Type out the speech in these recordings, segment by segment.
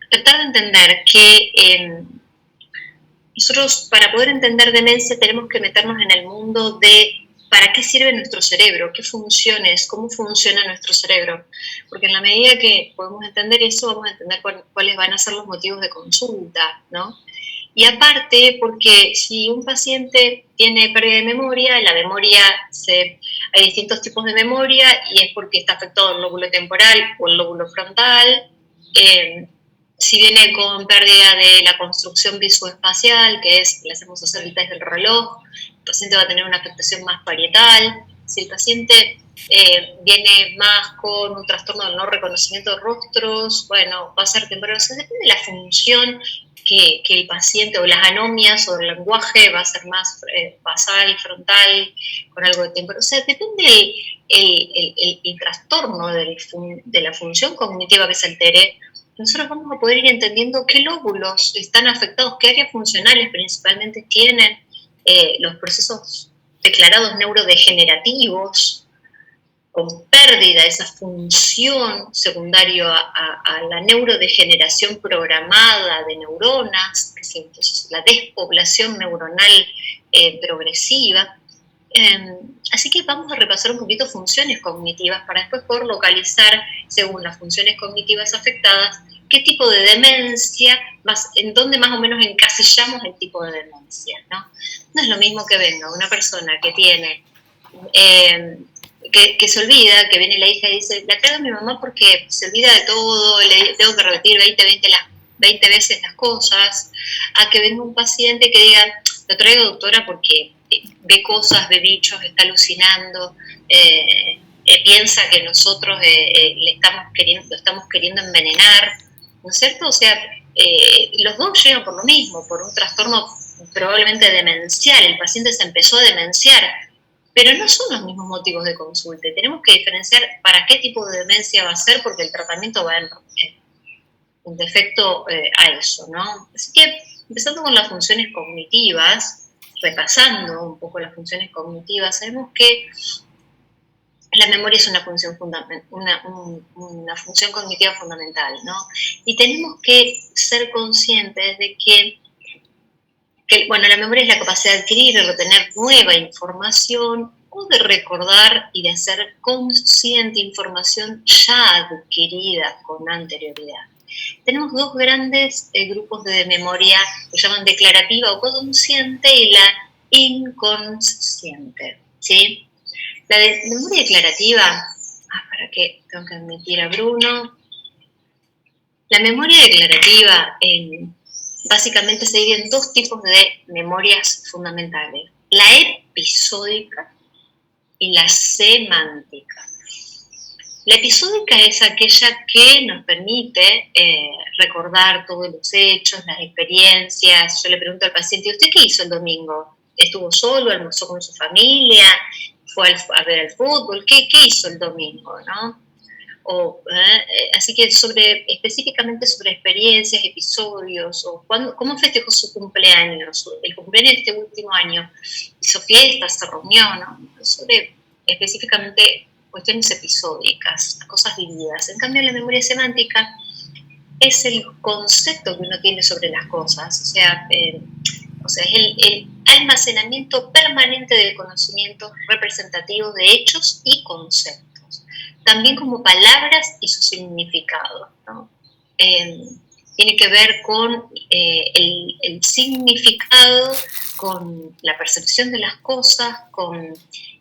tratar de entender que nosotros para poder entender demencia tenemos que meternos en el mundo de para qué sirve nuestro cerebro, qué funciones, cómo funciona nuestro cerebro. Porque en la medida que podemos entender eso, vamos a entender cuáles van a ser los motivos de consulta, ¿no? Y aparte, porque si un paciente tiene pérdida de memoria, hay distintos tipos de memoria y es porque está afectado el lóbulo temporal o el lóbulo frontal. Eh, si viene con pérdida de la construcción visoespacial, que es, le hacemos hacer el test del reloj, el paciente va a tener una afectación más parietal. Si el paciente viene más con un trastorno del no reconocimiento de rostros, bueno, va a ser temporal. O sea, depende de la función que el paciente, o las anomias o el lenguaje va a ser más basal, frontal, con algo de temporal. O sea, depende el trastorno de la función cognitiva que se altere. Nosotros vamos a poder ir entendiendo qué lóbulos están afectados, qué áreas funcionales principalmente tienen los procesos declarados neurodegenerativos, con pérdida de esa función secundaria a la neurodegeneración programada de neuronas, que es entonces la despoblación neuronal progresiva. Así que vamos a repasar un poquito funciones cognitivas para después poder localizar, según las funciones cognitivas afectadas, qué tipo de demencia, en dónde más o menos encasillamos el tipo de demencia, ¿no? No es lo mismo que venga una persona que tiene, que se olvida, que viene la hija y dice, la traigo a mi mamá porque se olvida de todo, le tengo que repetir 20 veces las cosas, a que venga un paciente que diga, lo traigo doctora porque ve cosas, ve bichos, está alucinando, piensa que nosotros lo estamos queriendo envenenar, ¿no es cierto? O sea, los dos llegan por lo mismo, por un trastorno probablemente demencial. El paciente se empezó a demenciar, pero no son los mismos motivos de consulta. Tenemos que diferenciar para qué tipo de demencia va a ser, porque el tratamiento va en defecto a eso, ¿no? Así que, empezando con las funciones cognitivas, repasando un poco las funciones cognitivas, sabemos que la memoria es una función cognitiva fundamental, ¿no? Y tenemos que ser conscientes de que, bueno, la memoria es la capacidad de adquirir y retener nueva información o de recordar y de hacer consciente información ya adquirida con anterioridad. Tenemos dos grandes grupos de memoria que llaman declarativa o consciente y la inconsciente, ¿sí? La memoria declarativa, ¿para qué? Tengo que admitir a Bruno. La memoria declarativa básicamente se divide en dos tipos de memorias fundamentales, la episódica y la semántica. La episódica es aquella que nos permite recordar todos los hechos, las experiencias. Yo le pregunto al paciente, ¿usted qué hizo el domingo? ¿Estuvo solo? ¿Almorzó con su familia? ¿Fue a ver el fútbol? ¿Qué hizo el domingo? ¿No? Así que específicamente sobre experiencias, episodios, o cómo festejó su cumpleaños, el cumpleaños de este último año, hizo fiestas, se reunió, ¿no? Sobre específicamente cuestiones episódicas, cosas vividas. En cambio, la memoria semántica es el concepto que uno tiene sobre las cosas, o sea, es el almacenamiento permanente del conocimiento representativo de hechos y conceptos, también como palabras y su significado, ¿no? Tiene que ver con el significado, con la percepción de las cosas,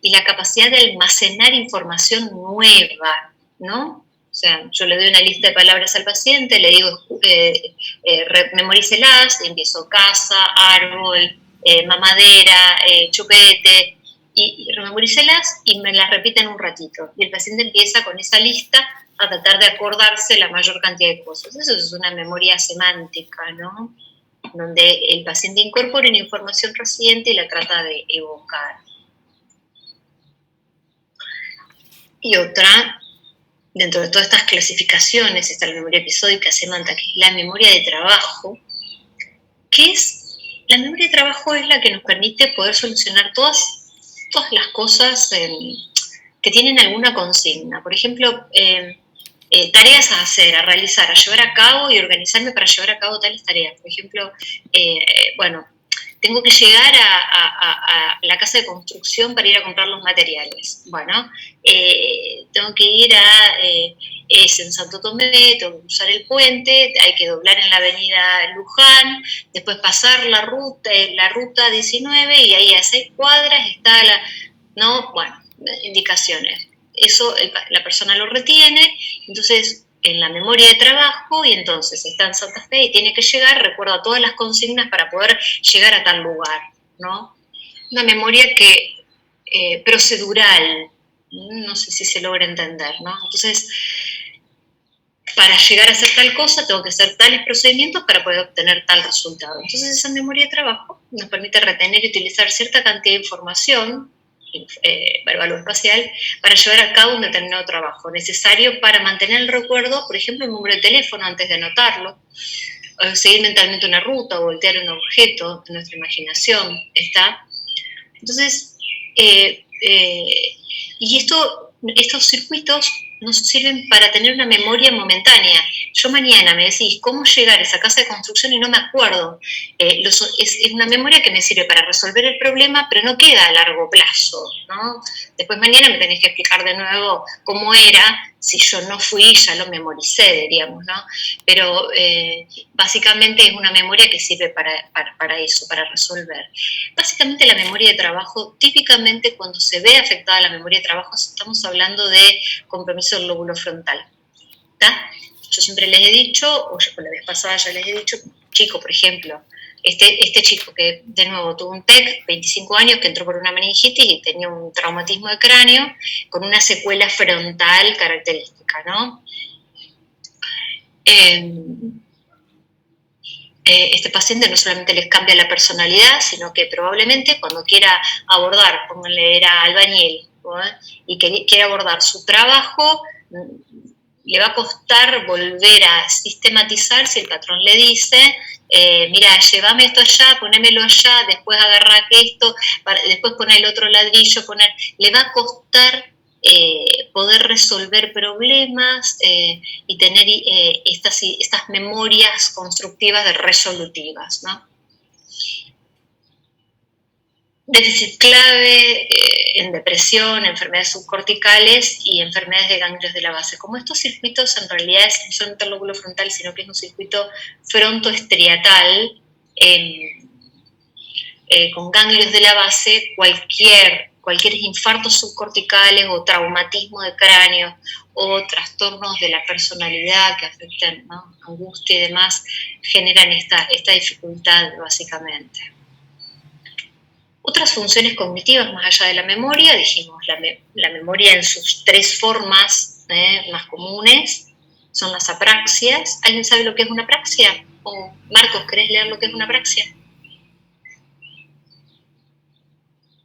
y la capacidad de almacenar información nueva, ¿no? O sea, yo le doy una lista de palabras al paciente, le digo, memorícelas, empiezo casa, árbol, mamadera, chupete, y memorícelas y me las repite en un ratito. Y el paciente empieza con esa lista a tratar de acordarse la mayor cantidad de cosas. Eso es una memoria semántica, ¿no? Donde el paciente incorpora una información reciente y la trata de evocar. Y otra, dentro de todas estas clasificaciones, está la memoria episódica, semántica, que es la memoria de trabajo, la memoria de trabajo es la que nos permite poder solucionar todas las cosas que tienen alguna consigna. Por ejemplo, tareas a hacer, a realizar, a llevar a cabo y organizarme para llevar a cabo tales tareas. Por ejemplo, bueno, tengo que llegar a la casa de construcción para ir a comprar los materiales. Bueno, tengo que ir es en Santo Tomé, tengo que cruzar el puente, hay que doblar en la avenida Luján, después pasar la ruta 19 y ahí a 6 cuadras está bueno, indicaciones. Eso la persona lo retiene, entonces en la memoria de trabajo, y entonces está en Santa Fe y tiene que llegar, recuerda todas las consignas para poder llegar a tal lugar, ¿no? Una memoria procedural, no sé si se logra entender, ¿no? Entonces, para llegar a hacer tal cosa, tengo que hacer tales procedimientos para poder obtener tal resultado. Entonces, esa memoria de trabajo nos permite retener y utilizar cierta cantidad de información verbal espacial para llevar a cabo un determinado trabajo necesario para mantener el recuerdo, por ejemplo, el número de teléfono antes de anotarlo, seguir mentalmente una ruta o voltear un objeto de nuestra imaginación, ¿está? Entonces, y estos circuitos nos sirven para tener una memoria momentánea. Yo mañana me decís cómo llegar a esa casa de construcción y no me acuerdo. Es una memoria que me sirve para resolver el problema, pero no queda a largo plazo, ¿no? Después mañana me tenés que explicar de nuevo cómo era, si yo no fui y ya lo memoricé, diríamos, ¿no? Pero básicamente es una memoria que sirve para eso, para resolver. Básicamente la memoria de trabajo, típicamente cuando se ve afectada la memoria de trabajo, estamos hablando de compromiso del lóbulo frontal. ¿Está? Yo siempre les he dicho, o la vez pasada ya les he dicho, chico, por ejemplo, este chico que de nuevo tuvo un TEC, 25 años, que entró por una meningitis y tenía un traumatismo de cráneo con una secuela frontal característica, ¿no? Este paciente no solamente les cambia la personalidad, sino que probablemente cuando quiera abordar, pónganle, era albañil, ¿no? Y quiere abordar su trabajo, le va a costar volver a sistematizar si el patrón le dice, mira, llévame esto allá, ponémelo allá, después agarra esto, después poner el otro ladrillo, le va a costar poder resolver problemas y tener estas memorias constructivas resolutivas, ¿no? Déficit clave en depresión, enfermedades subcorticales y enfermedades de ganglios de la base. Como estos circuitos en realidad no son el lóbulo frontal, sino que es un circuito frontoestriatal con ganglios de la base, cualquier infartos subcorticales o traumatismo de cráneo o trastornos de la personalidad que afectan, ¿no? Angustia y demás, generan esta dificultad básicamente. Otras funciones cognitivas más allá de la memoria, dijimos, la memoria en sus 3 formas más comunes son las apraxias. ¿Alguien sabe lo que es una apraxia? O Marcos, ¿querés leer lo que es una apraxia?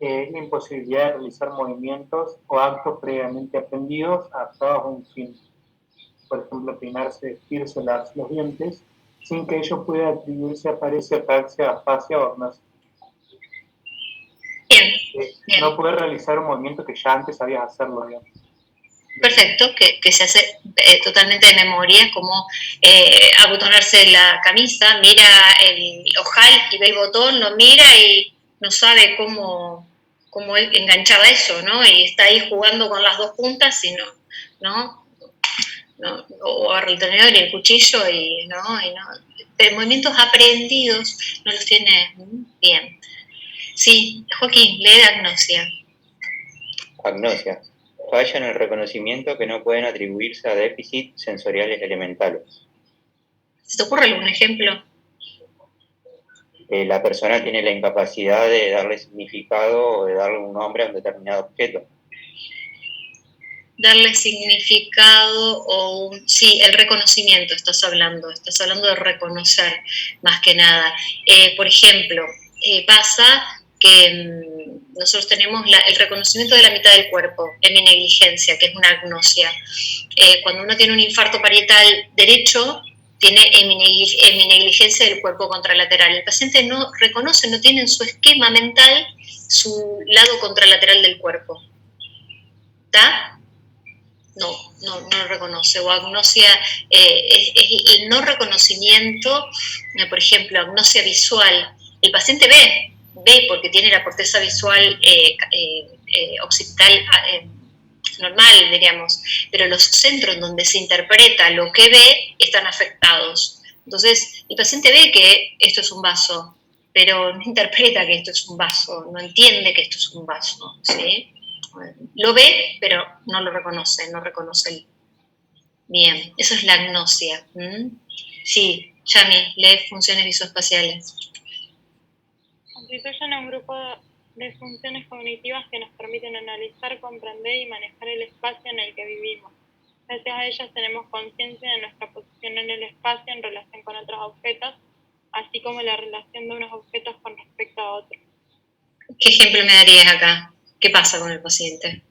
Es la imposibilidad de realizar movimientos o actos previamente aprendidos adaptados a un fin. Por ejemplo, peinarse, vestirse, lavarse los dientes, sin que ello pueda atribuirse a paresia, apraxia, afasia o agnosia. Bien. No poder realizar un movimiento que ya antes sabías hacerlo, digamos. Perfecto, que se hace totalmente de memoria, como abotonarse la camisa, mira el ojal y ve el botón, lo mira y no sabe cómo él enganchaba eso, ¿no? Y está ahí jugando con las 2 puntas y no, o agarra el tenedor y el cuchillo y no. Pero movimientos aprendidos no los tiene bien. Sí, Joaquín, lee agnosia. Agnosia. Falla en el reconocimiento que no pueden atribuirse a déficit sensoriales elementales. ¿Se te ocurre algún ejemplo? La persona tiene la incapacidad de darle significado o de darle un nombre a un determinado objeto. Darle significado sí, el reconocimiento estás hablando de reconocer más que nada. Por ejemplo, pasa que nosotros tenemos el reconocimiento de la mitad del cuerpo, heminegligencia, que es una agnosia. Cuando uno tiene un infarto parietal derecho, tiene heminegligencia del cuerpo contralateral. El paciente no reconoce, no tiene en su esquema mental su lado contralateral del cuerpo. ¿Está? no lo reconoce, o agnosia es el no reconocimiento, por ejemplo, agnosia visual. El paciente ve porque tiene la corteza visual occipital normal, diríamos, pero los centros donde se interpreta lo que ve están afectados. Entonces, el paciente ve que esto es un vaso, pero no interpreta que esto es un vaso, no entiende que esto es un vaso, ¿sí? Lo ve, pero no lo reconoce, no reconoce el... Bien, eso es la agnosia. Sí, Yami, lee funciones visoespaciales. Constituyen un grupo de funciones cognitivas que nos permiten analizar, comprender y manejar el espacio en el que vivimos. Gracias a ellas tenemos conciencia de nuestra posición en el espacio en relación con otros objetos, así como la relación de unos objetos con respecto a otros. ¿Qué ejemplo me darías acá? ¿Qué pasa con el paciente?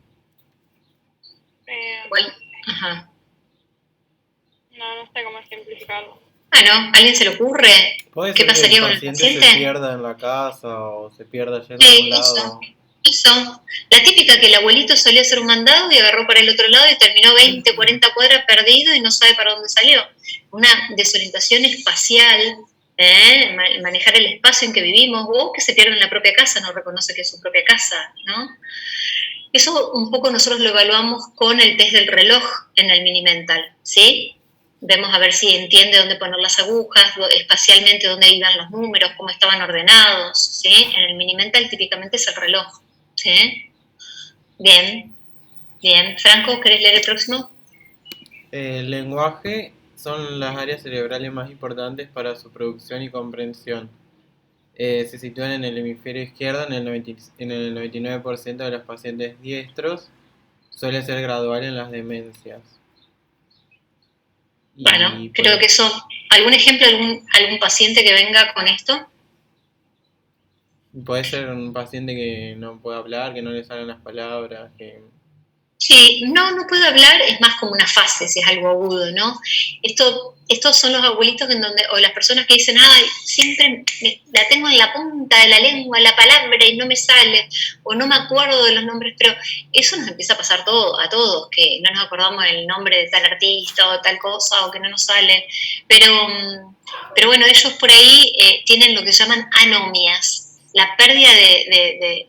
Ajá. No sé cómo ejemplificarlo. Bueno, ¿a alguien se le ocurre? ¿Qué pasaría con el paciente? Se pierda en la casa o se pierda yendo a algún lado. Eso. La típica que el abuelito solía hacer un mandado y agarró para el otro lado y terminó 20, 40 cuadras perdido y no sabe para dónde salió. Una desorientación espacial, manejar el espacio en que vivimos, o que se pierde en la propia casa, no reconoce que es su propia casa, ¿no? Eso un poco nosotros lo evaluamos con el test del reloj en el mini mental, ¿sí? Vemos a ver si entiende dónde poner las agujas, espacialmente dónde iban los números, cómo estaban ordenados, ¿sí? En el mini mental típicamente es el reloj, ¿sí? Bien. Franco, ¿querés leer el próximo? El lenguaje son las áreas cerebrales más importantes para su producción y comprensión. Se sitúan en el hemisferio izquierdo en el 99% de los pacientes diestros. Suele ser gradual en las demencias. Bueno, creo que eso... ¿Algún ejemplo, algún paciente que venga con esto? Puede ser un paciente que no puede hablar, que no le salen las palabras, que... Sí, no puedo hablar, es más como una fase, si es algo agudo, ¿no? Estos son los abuelitos o las personas que dicen, ay, siempre la tengo en la punta de la lengua, la palabra, y no me sale, o no me acuerdo de los nombres, pero eso nos empieza a pasar a todos, que no nos acordamos del nombre de tal artista o tal cosa, o que no nos sale, pero bueno, ellos por ahí tienen lo que llaman anomias, la pérdida de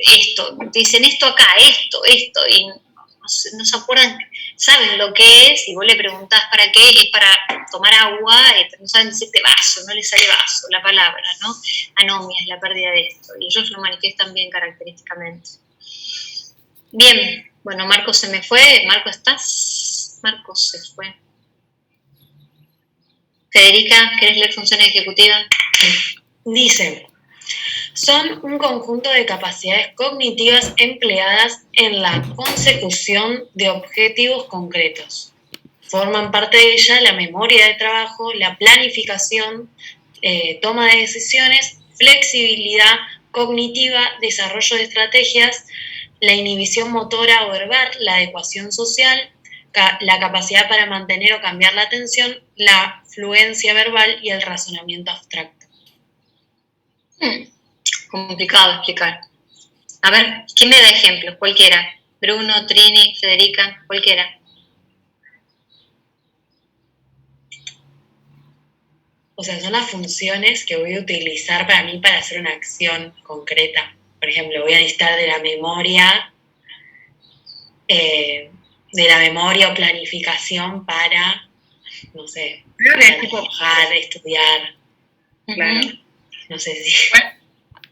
esto, dicen esto acá, esto, y no se acuerdan, saben lo que es, y vos le preguntás para qué, es para tomar agua, pero no saben decirte vaso, no les sale vaso, la palabra, ¿no? Anomia es la pérdida de esto, y ellos lo manifiestan bien característicamente. Bien, bueno, Marcos se me fue, ¿estás? Marcos se fue. Federica, ¿querés leer funciones ejecutivas? Dice, son un conjunto de capacidades cognitivas empleadas en la consecución de objetivos concretos. Forman parte de ella la memoria de trabajo, la planificación, toma de decisiones, flexibilidad cognitiva, desarrollo de estrategias, la inhibición motora o verbal, la adecuación social, la capacidad para mantener o cambiar la atención, la fluencia verbal y el razonamiento abstracto. Complicado de explicar. A ver, ¿quién me da ejemplos? Cualquiera. Bruno, Trini, Federica, cualquiera. O sea, son las funciones que voy a utilizar para mí para hacer una acción concreta. Por ejemplo, voy a necesitar de la memoria o planificación para, no sé, trabajar, estudiar. Claro. No sé si...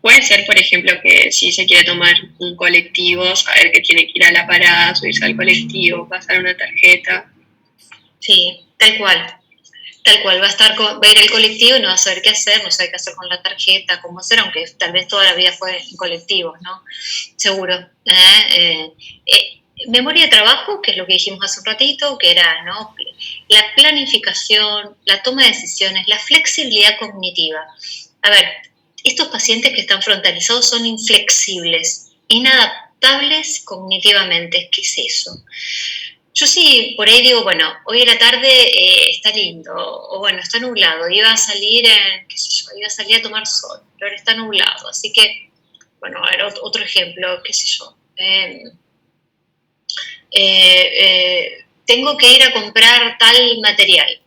Puede ser, por ejemplo, que si se quiere tomar un colectivo, saber que tiene que ir a la parada, subirse al colectivo, pasar una tarjeta. Sí, tal cual. Va a ir al colectivo y no va a saber qué hacer, no sabe qué hacer con la tarjeta, cómo hacer, aunque tal vez toda la vida fue en colectivos, ¿no? Seguro. Memoria de trabajo, que es lo que dijimos hace un ratito, que era, ¿no? La planificación, la toma de decisiones, la flexibilidad cognitiva. A ver, estos pacientes que están frontalizados son inflexibles, inadaptables cognitivamente. ¿Qué es eso? Yo sí, por ahí digo, bueno, hoy a la tarde está lindo, o bueno, está nublado, iba a salir a tomar sol, pero ahora está nublado, así que, bueno, a ver, otro ejemplo, qué sé yo. tengo que ir a comprar tal material.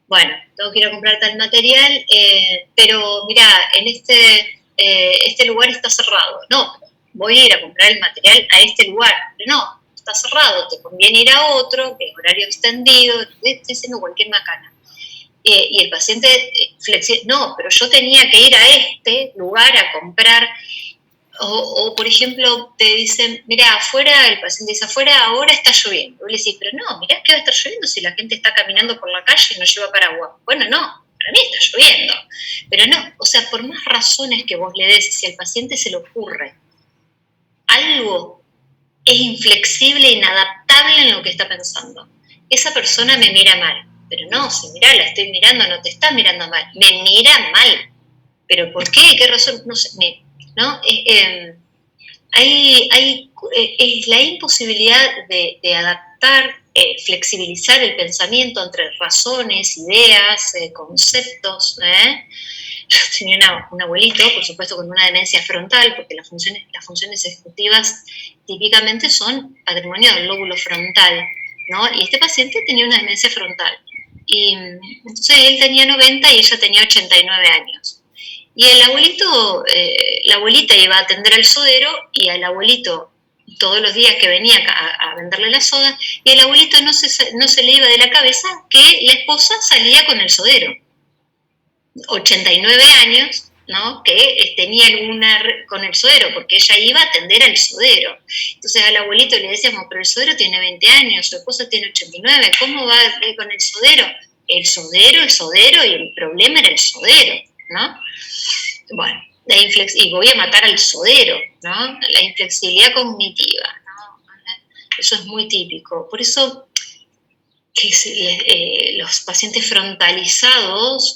Bueno, tengo que ir a comprar tal material, pero mira, en este lugar está cerrado. No, voy a ir a comprar el material a este lugar, pero no, está cerrado, te conviene ir a otro, que es horario extendido, estoy diciendo cualquier macana. Y el paciente no, pero yo tenía que ir a este lugar a comprar. O, por ejemplo, te dicen, mira, afuera, el paciente dice, afuera ahora está lloviendo. Vos le decís, pero no, mirá que va a estar lloviendo si la gente está caminando por la calle y no lleva paraguas. Bueno, no, para mí está lloviendo. Pero no, o sea, por más razones que vos le des, si al paciente se le ocurre algo es inflexible, inadaptable en lo que está pensando, esa persona me mira mal. Pero no, si mirá, la estoy mirando, no te está mirando mal, me mira mal. ¿Pero por qué? ¿Qué razón? No sé, ¿no? Es la imposibilidad de adaptar, flexibilizar el pensamiento entre razones, ideas, conceptos. Yo tenía un abuelito, por supuesto, con una demencia frontal, porque las funciones ejecutivas típicamente son patrimonio del lóbulo frontal, ¿no? Y este paciente tenía una demencia frontal. Y entonces él tenía 90 y ella tenía 89 años. Y el abuelito, la abuelita iba a atender al sodero y al abuelito todos los días que venía a venderle la soda, y el abuelito no se le iba de la cabeza que la esposa salía con el sodero. 89 años, ¿no? Que tenía alguna con el sodero, porque ella iba a atender al sodero. Entonces al abuelito le decíamos, pero el sodero tiene 20 años, su esposa tiene 89, ¿cómo va con el sodero? El sodero, y el problema era el sodero, ¿no? Bueno, y voy a matar al sodero, ¿no? La inflexibilidad cognitiva, ¿no? Eso es muy típico. Por eso que los pacientes frontalizados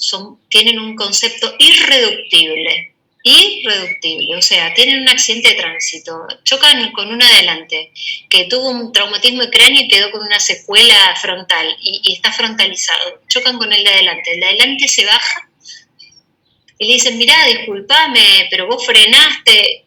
tienen un concepto irreductible, o sea, tienen un accidente de tránsito, chocan con un adelante que tuvo un traumatismo de cráneo y quedó con una secuela frontal y está frontalizado, chocan con el de adelante se baja y le dicen, mirá, disculpame, pero vos frenaste.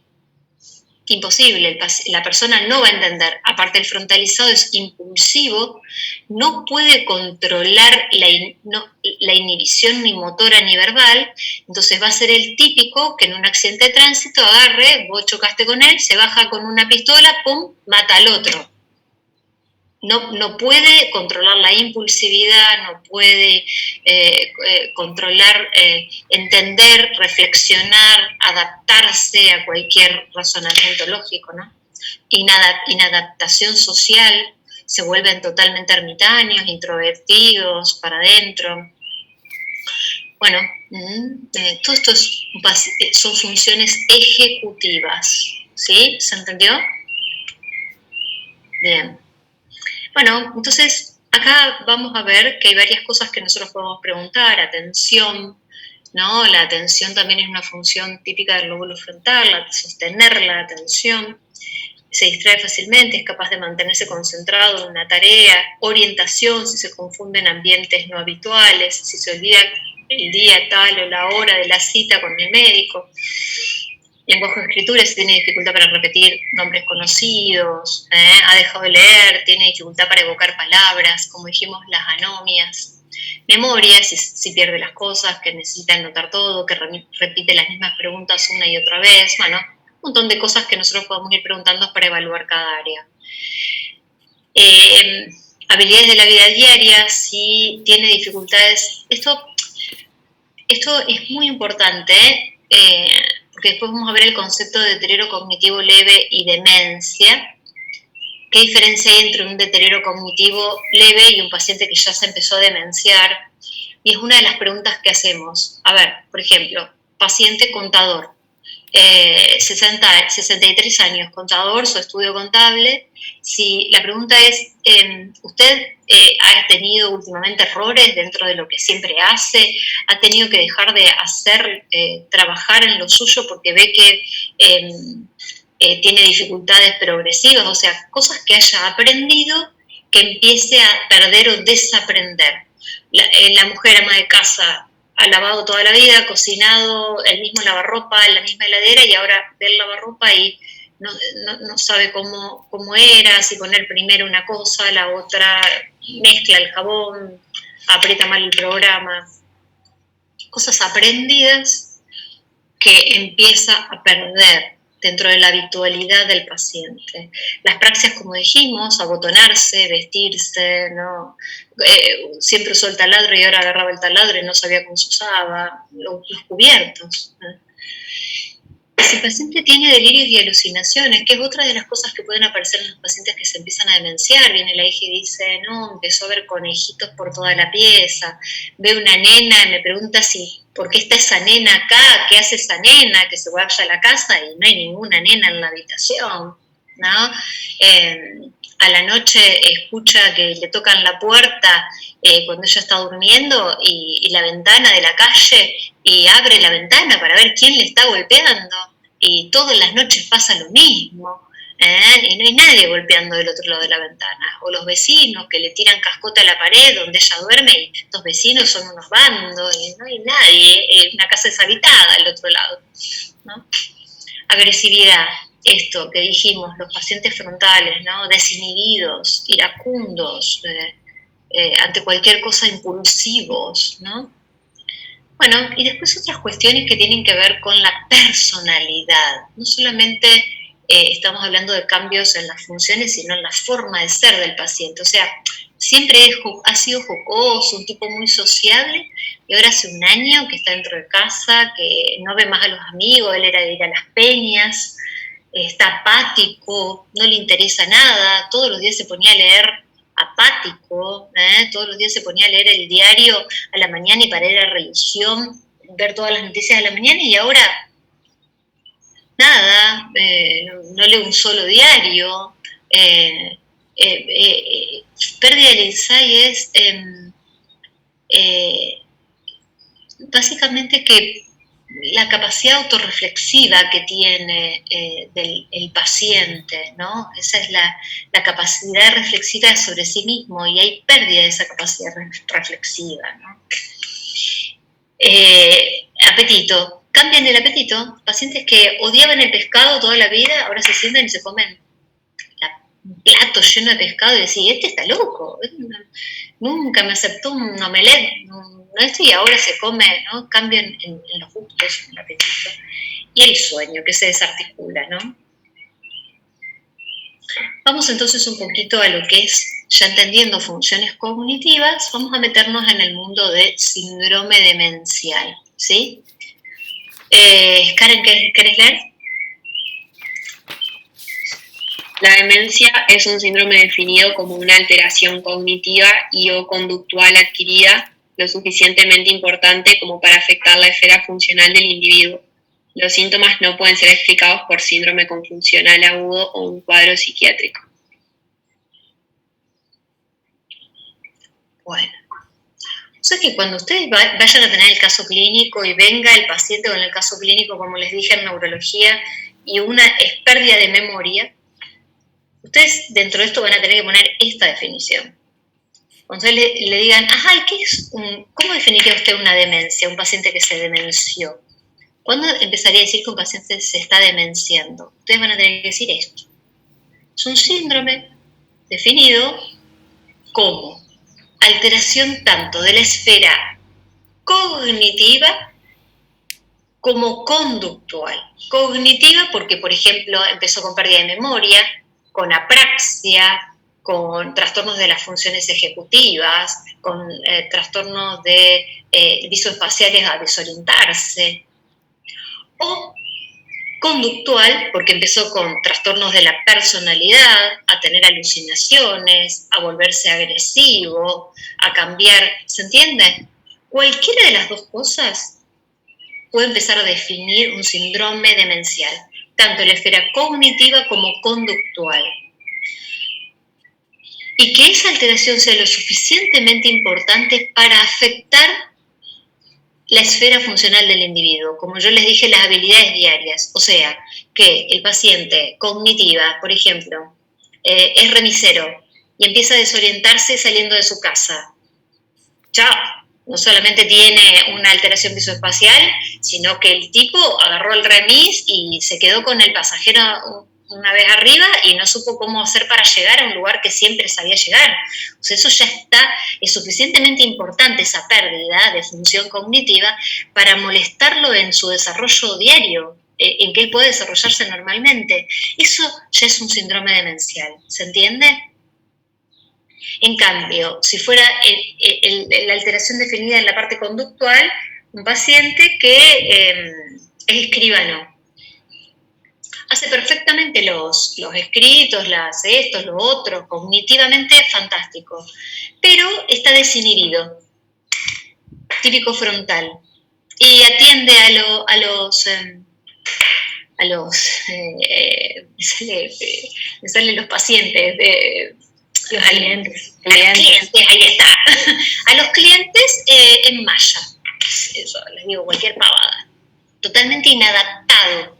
Imposible, la persona no va a entender. Aparte, el frontalizado es impulsivo, no puede controlar la inhibición ni motora ni verbal, entonces va a ser el típico que en un accidente de tránsito agarre, vos chocaste con él, se baja con una pistola, pum, mata al otro. No puede controlar la impulsividad, no puede controlar, entender, reflexionar, adaptarse a cualquier razonamiento lógico, ¿no? Inadaptación social, se vuelven totalmente ermitaños, introvertidos, para adentro. Bueno, todo esto son funciones ejecutivas, ¿sí? ¿Se entendió? Bien. Bueno, entonces acá vamos a ver que hay varias cosas que nosotros podemos preguntar. Atención, ¿no? La atención también es una función típica del lóbulo frontal, sostener la atención. Se distrae fácilmente, es capaz de mantenerse concentrado en una tarea. Orientación, si se confunden ambientes no habituales, si se olvida el día tal o la hora de la cita con el médico. Lenguaje de escritura, si tiene dificultad para repetir nombres conocidos, ha dejado de leer, tiene dificultad para evocar palabras, como dijimos, las anomias. Memoria, si pierde las cosas, que necesita anotar todo, que repite las mismas preguntas una y otra vez. Bueno, un montón de cosas que nosotros podemos ir preguntando para evaluar cada área. Habilidades de la vida diaria, si tiene dificultades. Esto es muy importante, porque después vamos a ver el concepto de deterioro cognitivo leve y demencia. ¿Qué diferencia hay entre un deterioro cognitivo leve y un paciente que ya se empezó a demenciar? Y es una de las preguntas que hacemos. A ver, por ejemplo, paciente contador, 63 años, contador, su estudio contable. Si la pregunta es, ¿usted ha tenido últimamente errores dentro de lo que siempre hace? ¿Ha tenido que dejar de trabajar en lo suyo porque ve que tiene dificultades progresivas? O sea, cosas que haya aprendido que empiece a perder o desaprender. La mujer ama de casa ha lavado toda la vida, cocinado, el mismo lavarropa, la misma heladera, y ahora ve el lavarropa y no sabe cómo era, si poner primero una cosa, la otra, mezcla el jabón, aprieta mal el programa. Cosas aprendidas que empieza a perder dentro de la habitualidad del paciente. Las praxias, como dijimos, abotonarse, vestirse, ¿no? Siempre usó el taladro y ahora agarraba el taladro y no sabía cómo se usaba, los cubiertos, ¿no? Si el paciente tiene delirios y alucinaciones, que es otra de las cosas que pueden aparecer en los pacientes que se empiezan a demenciar, viene la hija y dice, no, empezó a ver conejitos por toda la pieza, ve una nena y me pregunta ¿por qué está esa nena acá? ¿Qué hace esa nena? Que se vaya a la casa y no hay ninguna nena en la habitación, ¿no? A la noche escucha que le tocan la puerta cuando ella está durmiendo y la ventana de la calle, y abre la ventana para ver quién le está golpeando, y todas las noches pasa lo mismo, y no hay nadie golpeando del otro lado de la ventana, o los vecinos que le tiran cascota a la pared donde ella duerme, y estos vecinos son unos bandos, y no hay nadie, una casa deshabitada al otro lado, ¿no? Agresividad, esto que dijimos, los pacientes frontales, ¿no? Desinhibidos, iracundos, ante cualquier cosa impulsivos, ¿no? Bueno, y después otras cuestiones que tienen que ver con la personalidad. No solamente estamos hablando de cambios en las funciones, sino en la forma de ser del paciente. O sea, siempre ha sido jocoso, un tipo muy sociable, y ahora hace un año que está dentro de casa, que no ve más a los amigos, él era de ir a las peñas, está apático, no le interesa nada, todos los días se ponía a leer apático, todos los días se ponía a leer el diario a la mañana y para ir a religión, ver todas las noticias a la mañana, y ahora nada, no lee un solo diario. Pérdida del insight es básicamente que la capacidad autorreflexiva que tiene el paciente, ¿no? Esa es la capacidad reflexiva sobre sí mismo, y hay pérdida de esa capacidad reflexiva, ¿no? Apetito. Cambian el apetito. Pacientes que odiaban el pescado toda la vida, ahora se sientan y se comen un plato lleno de pescado y decís, este está loco, nunca me aceptó un omelette, y ahora se come, ¿no? Cambian en los gustos, en el apetito. Y el sueño, que se desarticula, ¿no? Vamos entonces un poquito a lo que es, ya entendiendo funciones cognitivas, vamos a meternos en el mundo de síndrome demencial, ¿sí? Karen, ¿querés leer? La demencia es un síndrome definido como una alteración cognitiva y o conductual adquirida lo suficientemente importante como para afectar la esfera funcional del individuo. Los síntomas no pueden ser explicados por síndrome confusional agudo o un cuadro psiquiátrico. Bueno, o sea que cuando ustedes vayan a tener el caso clínico y venga el paciente con el caso clínico, como les dije en neurología, y una es pérdida de memoria, ustedes dentro de esto van a tener que poner esta definición. Cuando le digan, ajá, ¿qué es ¿cómo definiría usted una demencia, un paciente que se demenció? ¿Cuándo empezaría a decir que un paciente se está demenciando? Ustedes van a tener que decir esto. Es un síndrome definido como alteración tanto de la esfera cognitiva como conductual. Cognitiva porque, por ejemplo, empezó con pérdida de memoria, con apraxia, con trastornos de las funciones ejecutivas, con trastornos visoespaciales a desorientarse, o conductual, porque empezó con trastornos de la personalidad, a tener alucinaciones, a volverse agresivo, a cambiar, ¿se entiende? Cualquiera de las dos cosas puede empezar a definir un síndrome demencial, tanto en la esfera cognitiva como conductual. Y que esa alteración sea lo suficientemente importante para afectar la esfera funcional del individuo, como yo les dije, las habilidades diarias. O sea, que el paciente cognitiva, por ejemplo, es remisero y empieza a desorientarse saliendo de su casa. Ya no solamente tiene una alteración visoespacial, sino que el tipo agarró el remis y se quedó con el pasajero una vez arriba y no supo cómo hacer para llegar a un lugar que siempre sabía llegar. O sea, eso ya es suficientemente importante, esa pérdida de función cognitiva, para molestarlo en su desarrollo diario, en que él puede desarrollarse normalmente. Eso ya es un síndrome demencial, ¿se entiende? En cambio, si fuera la alteración definida en la parte conductual, un paciente que es escribano, hace perfectamente los escritos, esto, lo otro, cognitivamente fantástico, pero está desinhibido, típico frontal, y atiende me salen los pacientes, clientes, ahí está, a los clientes en malla, eso, les digo cualquier pavada, totalmente inadaptado.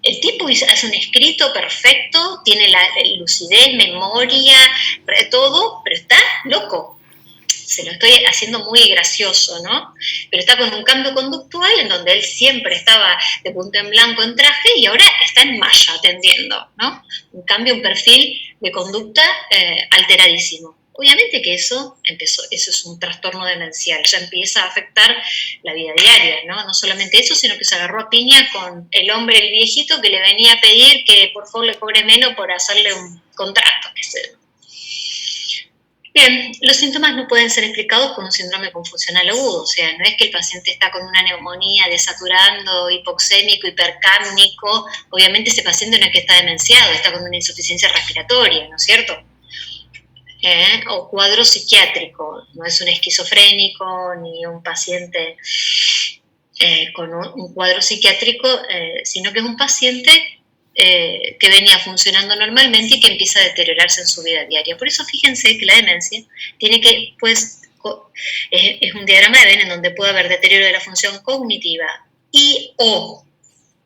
El tipo hace un escrito perfecto, tiene la lucidez, memoria, todo, pero está loco. Se lo estoy haciendo muy gracioso, ¿no? Pero está con un cambio conductual en donde él siempre estaba de punta en blanco en traje y ahora está en malla atendiendo, ¿no? Un cambio, un perfil de conducta alteradísimo. Obviamente que eso es un trastorno demencial, ya empieza a afectar la vida diaria, ¿no? No solamente eso, sino que se agarró a piña con el hombre, el viejito, que le venía a pedir que por favor le cobre menos por hacerle un contrato, qué sé yo. Bien, los síntomas no pueden ser explicados con un síndrome confusional agudo, o sea, no es que el paciente está con una neumonía, desaturando, hipoxémico, hipercámnico, obviamente ese paciente no es que está demenciado, está con una insuficiencia respiratoria, ¿no es cierto? O cuadro psiquiátrico, no es un esquizofrénico ni un paciente con un cuadro psiquiátrico, sino que es un paciente que venía funcionando normalmente y que empieza a deteriorarse en su vida diaria. Por eso fíjense que la demencia tiene que, pues, es un diagrama de Venn en donde puede haber deterioro de la función cognitiva y o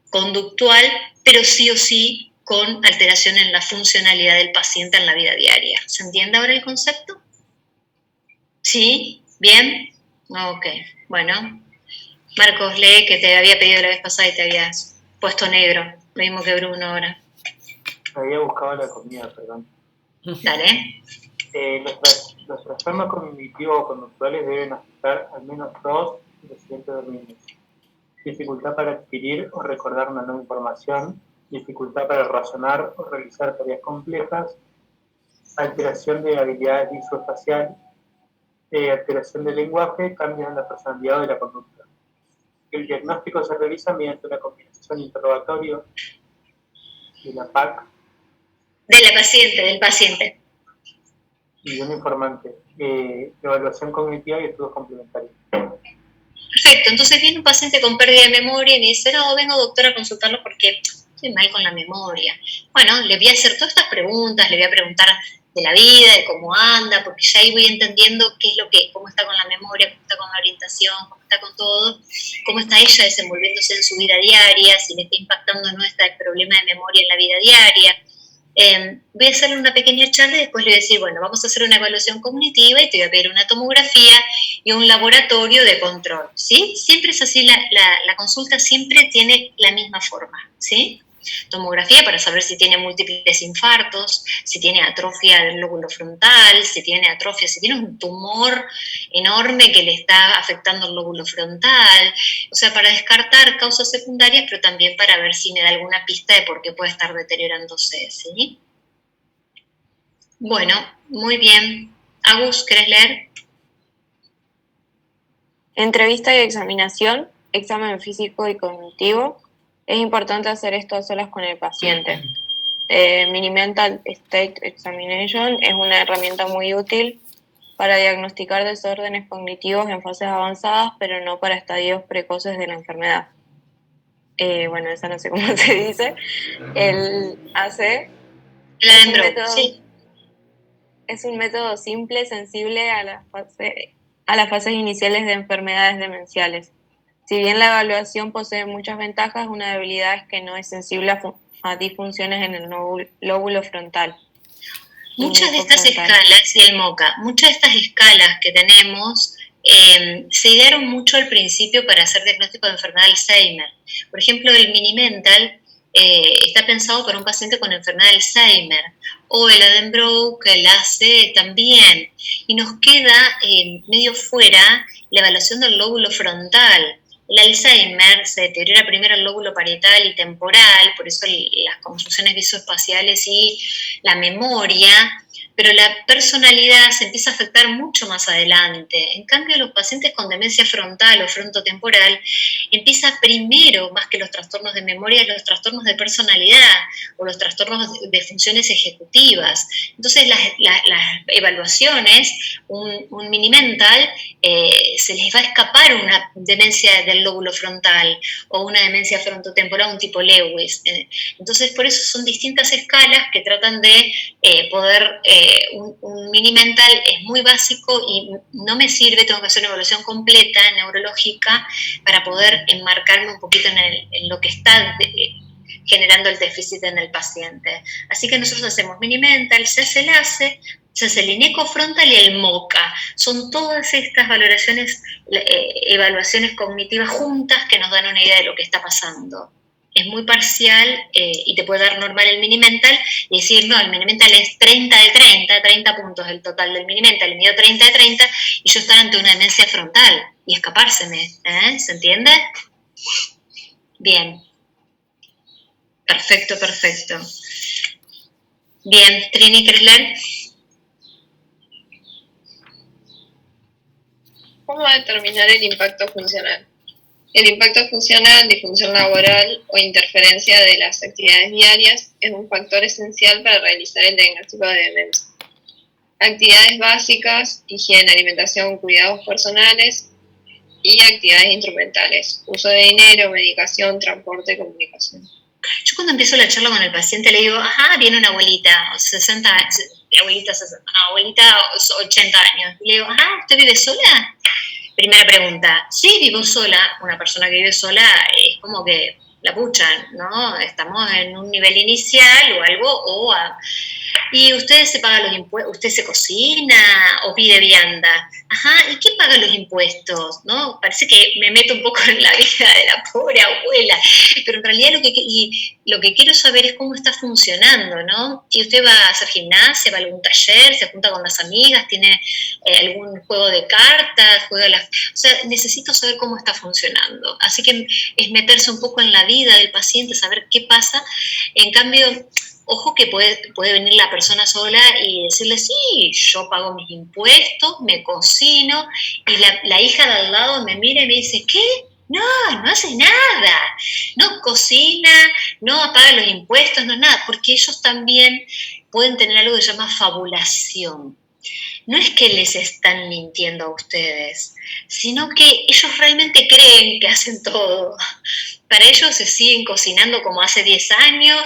conductual, pero sí o sí con alteración en la funcionalidad del paciente en la vida diaria. ¿Se entiende ahora el concepto? ¿Sí? ¿Bien? Ok, bueno. Marcos, lee, que te había pedido la vez pasada y te habías puesto negro, lo mismo que Bruno ahora. Había buscado la comida, perdón. Dale. Los trastornos cognitivos conductuales deben afectar al menos 2 de los siguientes dominios: dificultad para adquirir o recordar una nueva información, dificultad para razonar o realizar tareas complejas, alteración de habilidades visoespaciales, alteración del lenguaje, cambios en la personalidad o de la conducta. El diagnóstico se realiza mediante una combinación interrogatorio de la PAC Del paciente. y un informante, evaluación cognitiva y estudios complementarios. Perfecto, entonces viene un paciente con pérdida de memoria y me dice, no, vengo doctora a consultarlo porque estoy mal con la memoria. Bueno, le voy a hacer todas estas preguntas, le voy a preguntar de la vida, de cómo anda, porque ya ahí voy entendiendo cómo está con la memoria, cómo está con la orientación, cómo está con todo, cómo está ella desenvolviéndose en su vida diaria, si le está impactando o no este problema de memoria en la vida diaria. Voy a hacerle una pequeña charla y después le voy a decir, bueno, vamos a hacer una evaluación cognitiva y te voy a pedir una tomografía y un laboratorio de control, ¿sí? Siempre es así, la consulta siempre tiene la misma forma, ¿sí? Tomografía para saber si tiene múltiples infartos, si tiene atrofia del lóbulo frontal, si tiene un tumor enorme que le está afectando el lóbulo frontal, o sea, para descartar causas secundarias, pero también para ver si me da alguna pista de por qué puede estar deteriorándose, ¿sí? Bueno, muy bien. Agus, ¿querés leer? Entrevista y examinación, examen físico y cognitivo. Es importante hacer esto a solas con el paciente. Mini-Mental State Examination es una herramienta muy útil para diagnosticar desórdenes cognitivos en fases avanzadas, pero no para estadios precoces de la enfermedad. Bueno, esa no sé cómo se dice. El AC es un método simple, sensible a las fases iniciales de enfermedades demenciales. Si bien la evaluación posee muchas ventajas, una debilidad es que no es sensible a disfunciones en el lóbulo frontal. Muchas de estas escalas, y el MoCA, muchas de estas escalas que tenemos se idearon mucho al principio para hacer diagnóstico de enfermedad de Alzheimer. Por ejemplo, el Mini-Mental está pensado para un paciente con enfermedad de Alzheimer, o el Edenbrough que la hace también, y nos queda medio fuera la evaluación del lóbulo frontal. El Alzheimer se deteriora primero el lóbulo parietal y temporal, por eso las construcciones visoespaciales y la memoria, pero la personalidad se empieza a afectar mucho más adelante. En cambio, los pacientes con demencia frontal o frontotemporal empieza primero, más que los trastornos de memoria, los trastornos de personalidad o los trastornos de funciones ejecutivas. Entonces, las evaluaciones, un mini mental, se les va a escapar una demencia del lóbulo frontal o una demencia frontotemporal, un tipo Lewis. Entonces, por eso son distintas escalas que tratan de poder, un mini mental es muy básico y no me sirve, tengo que hacer una evaluación completa, neurológica, para poder enmarcarme un poquito en lo que está generando el déficit en el paciente. Así que nosotros hacemos mini mental, se hace el ACE, se hace el INECO frontal y el MOCA. Son todas estas valoraciones, evaluaciones cognitivas juntas que nos dan una idea de lo que está pasando. Es muy parcial y te puede dar normal el mini mental y decir, no, el mini mental es 30 de 30 puntos el total del mini mental, el mío 30 de 30 y yo estar ante una demencia frontal y escapárseme. ¿Se entiende? Bien. Perfecto, perfecto. Bien, Trini, ¿querés leer? ¿Cómo determinar el impacto funcional? El impacto funcional, disfunción laboral o interferencia de las actividades diarias es un factor esencial para realizar el diagnóstico de demencia. Actividades básicas, higiene, alimentación, cuidados personales y actividades instrumentales, uso de dinero, medicación, transporte, comunicación. Yo cuando empiezo la charla con el paciente le digo, ajá, viene una abuelita, 80 años. Y le digo, ajá, ¿usted vive sola? Primera pregunta, sí, vivo sola. Una persona que vive sola es como que la puchan, ¿no? Estamos en un nivel inicial o algo, y usted se paga los impuestos, usted se cocina o pide vianda. Ajá, ¿y quién paga los impuestos? ¿No? Parece que me meto un poco en la vida de la pobre abuela, pero en realidad lo que quiero saber es cómo está funcionando, ¿no? Y usted va a hacer gimnasia, va a algún taller, se junta con las amigas, tiene algún juego de cartas, o sea, necesito saber cómo está funcionando. Así que es meterse un poco en la vida del paciente, saber qué pasa. En cambio, ojo que puede venir la persona sola y decirle, sí, yo pago mis impuestos, me cocino, y la hija de al lado me mira y me dice, ¿qué? No hace nada, no cocina, no paga los impuestos, no nada, porque ellos también pueden tener algo que se llama fabulación. No es que les están mintiendo a ustedes, sino que ellos realmente creen que hacen todo. Para ellos se siguen cocinando como hace 10 años,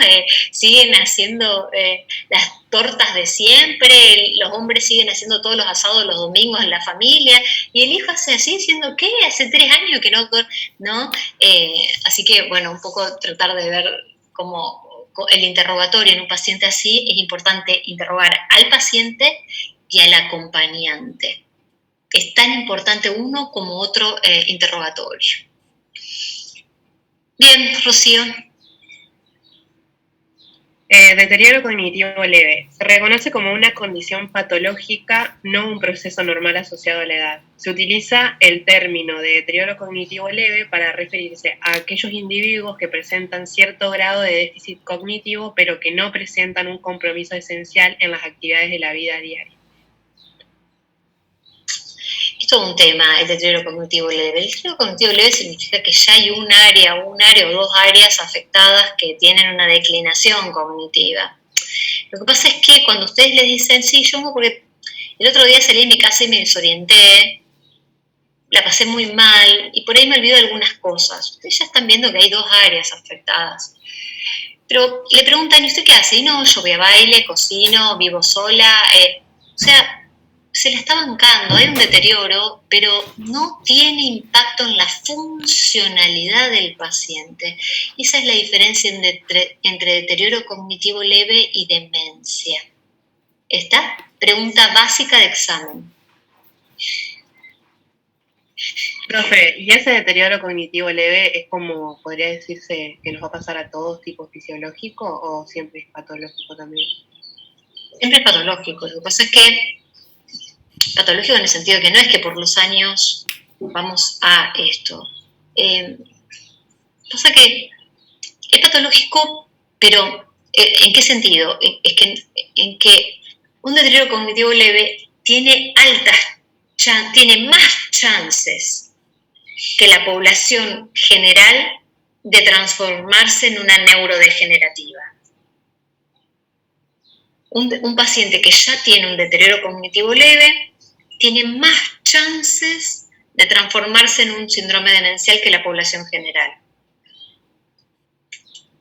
siguen haciendo las tortas de siempre, los hombres siguen haciendo todos los asados los domingos en la familia, y el hijo hace así, diciendo, ¿qué? Hace 3 años que no. Así que, bueno, un poco tratar de ver cómo el interrogatorio en un paciente así, es importante interrogar al paciente y al acompañante. Es tan importante uno como otro interrogatorio. Bien, Rocío. Deterioro cognitivo leve. Se reconoce como una condición patológica, no un proceso normal asociado a la edad. Se utiliza el término de deterioro cognitivo leve para referirse a aquellos individuos que presentan cierto grado de déficit cognitivo, pero que no presentan un compromiso esencial en las actividades de la vida diaria. Esto es un tema, el deterioro cognitivo leve. El deterioro cognitivo leve significa que ya hay un área o 2 áreas afectadas que tienen una declinación cognitiva. Lo que pasa es que cuando ustedes les dicen, sí, yo porque el otro día salí de mi casa y me desorienté, la pasé muy mal y por ahí me olvido de algunas cosas. Ustedes ya están viendo que hay 2 áreas afectadas. Pero le preguntan, ¿y usted qué hace? Y no, yo voy a baile, cocino, vivo sola, o sea, se le está bancando, hay un deterioro, pero no tiene impacto en la funcionalidad del paciente. Esa es la diferencia entre deterioro cognitivo leve y demencia. ¿Está? Pregunta básica de examen. Profe, ¿y ese deterioro cognitivo leve es como, podría decirse, que nos va a pasar a todos, tipo fisiológico, o siempre es patológico también? Siempre es patológico. Lo que pasa es que patológico en el sentido que no es que por los años vamos a esto. Pasa que es patológico, pero ¿en qué sentido? En que un deterioro cognitivo leve tiene tiene más chances que la población general de transformarse en una neurodegenerativa. Un paciente que ya tiene un deterioro cognitivo leve tiene más chances de transformarse en un síndrome demencial que la población general.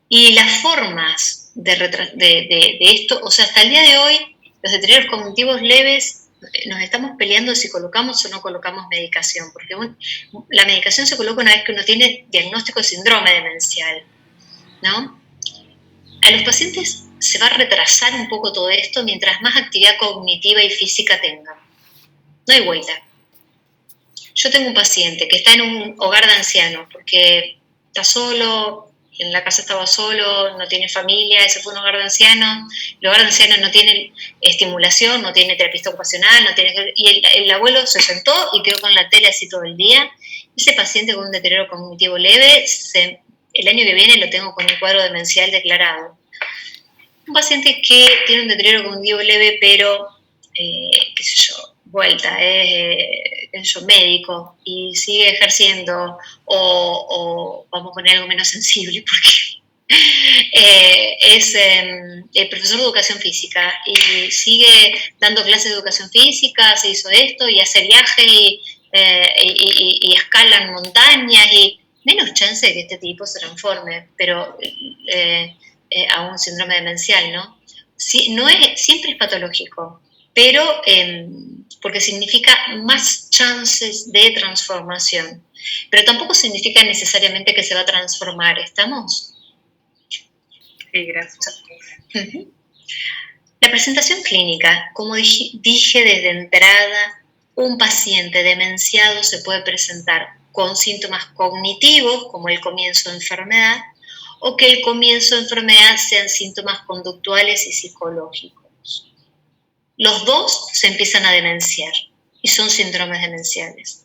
Y las formas de esto, o sea, hasta el día de hoy, los deterioros cognitivos leves, nos estamos peleando si colocamos o no colocamos medicación, porque la medicación se coloca una vez que uno tiene diagnóstico de síndrome demencial, ¿no? A los pacientes se va a retrasar un poco todo esto mientras más actividad cognitiva y física tengan. No hay vuelta. Yo tengo un paciente que está en un hogar de ancianos porque está solo, en la casa estaba solo, no tiene familia, ese fue un hogar de ancianos. El hogar de ancianos no tiene estimulación, no tiene terapista ocupacional, y el abuelo se sentó y quedó con la tele así todo el día. Ese paciente con un deterioro cognitivo leve, el año que viene lo tengo con un cuadro demencial declarado. Un paciente que tiene un deterioro cognitivo leve, pero, qué sé yo, es médico y sigue ejerciendo, o vamos a poner algo menos sensible, porque es el profesor de educación física y sigue dando clases de educación física, se hizo esto y hace viajes y escalan montañas, y menos chance de que este tipo se transforme, pero a un síndrome demencial, ¿no? Siempre es patológico, pero porque significa más chances de transformación, pero tampoco significa necesariamente que se va a transformar, ¿estamos? Sí, gracias. Uh-huh. La presentación clínica, como dije desde entrada, un paciente demenciado se puede presentar con síntomas cognitivos, como el comienzo de enfermedad, o que el comienzo de enfermedad sean síntomas conductuales y psicológicos. Los dos se empiezan a demenciar y son síndromes demenciales.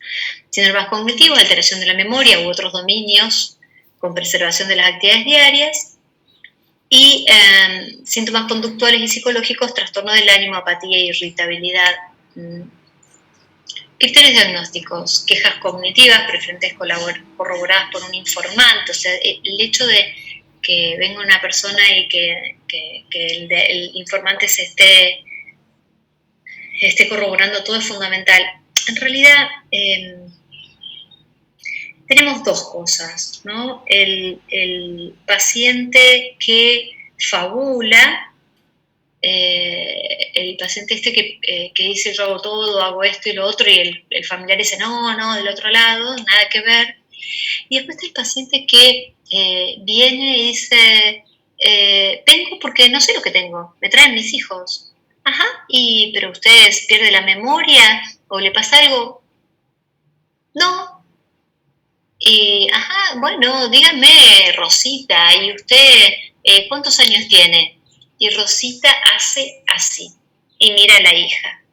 Síndromes cognitivos, alteración de la memoria u otros dominios con preservación de las actividades diarias, y síntomas conductuales y psicológicos, trastorno del ánimo, apatía e irritabilidad. Criterios diagnósticos, quejas cognitivas, preferentes corroboradas por un informante. O sea, el hecho de que venga una persona y que el informante se esté corroborando todo es fundamental. En realidad, tenemos dos cosas, ¿no? El paciente que fabula, el paciente que dice yo hago todo, hago esto y lo otro, y el familiar dice no, del otro lado, nada que ver. Y después está el paciente que viene y dice, vengo porque no sé lo que tengo, me traen mis hijos. Ajá, pero usted pierde la memoria o le pasa algo. No. Y, ajá, bueno, dígame, Rosita, ¿y usted cuántos años tiene? Y Rosita hace así, y mira a la hija.